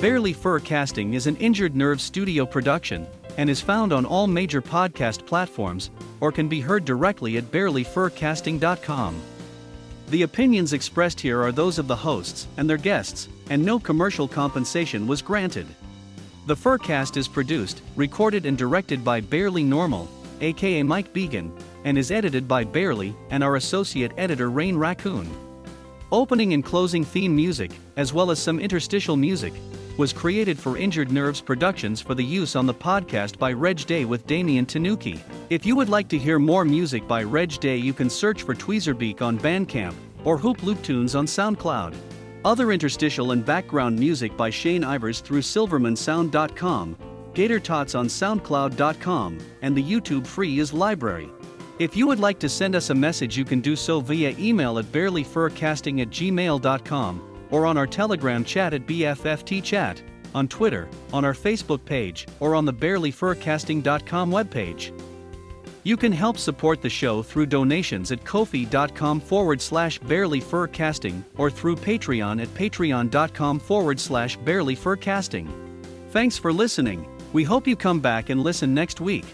Barely Furcasting is an Injured Nerve studio production and is found on all major podcast platforms or can be heard directly at barelyfurcasting.com. The opinions expressed here are those of the hosts and their guests, and no commercial compensation was granted. The Furcast is produced, recorded and directed by Barely Normal, aka Mike Began, and is edited by Barely and our associate editor Rain Raccoon. Opening and closing theme music, as well as some interstitial music, was created for Injured Nerves Productions for the use on the podcast by Reg Day with Damian Tanuki. If you would like to hear more music by Reg Day, you can search for Tweezerbeak on Bandcamp or Hoop Loop Tunes on SoundCloud. Other interstitial and background music by Shane Ivers through silvermansound.com, Gator Tots on soundcloud.com, and the YouTube Free is Library. If you would like to send us a message, you can do so via email at barelyfurcasting@gmail.com or on our Telegram chat at BFFT chat, on Twitter, on our Facebook page, or on the barelyfurcasting.com webpage. You can help support the show through donations at ko-fi.com/barelyfurcasting or through Patreon at patreon.com/barelyfurcasting. Thanks for listening. We hope you come back and listen next week.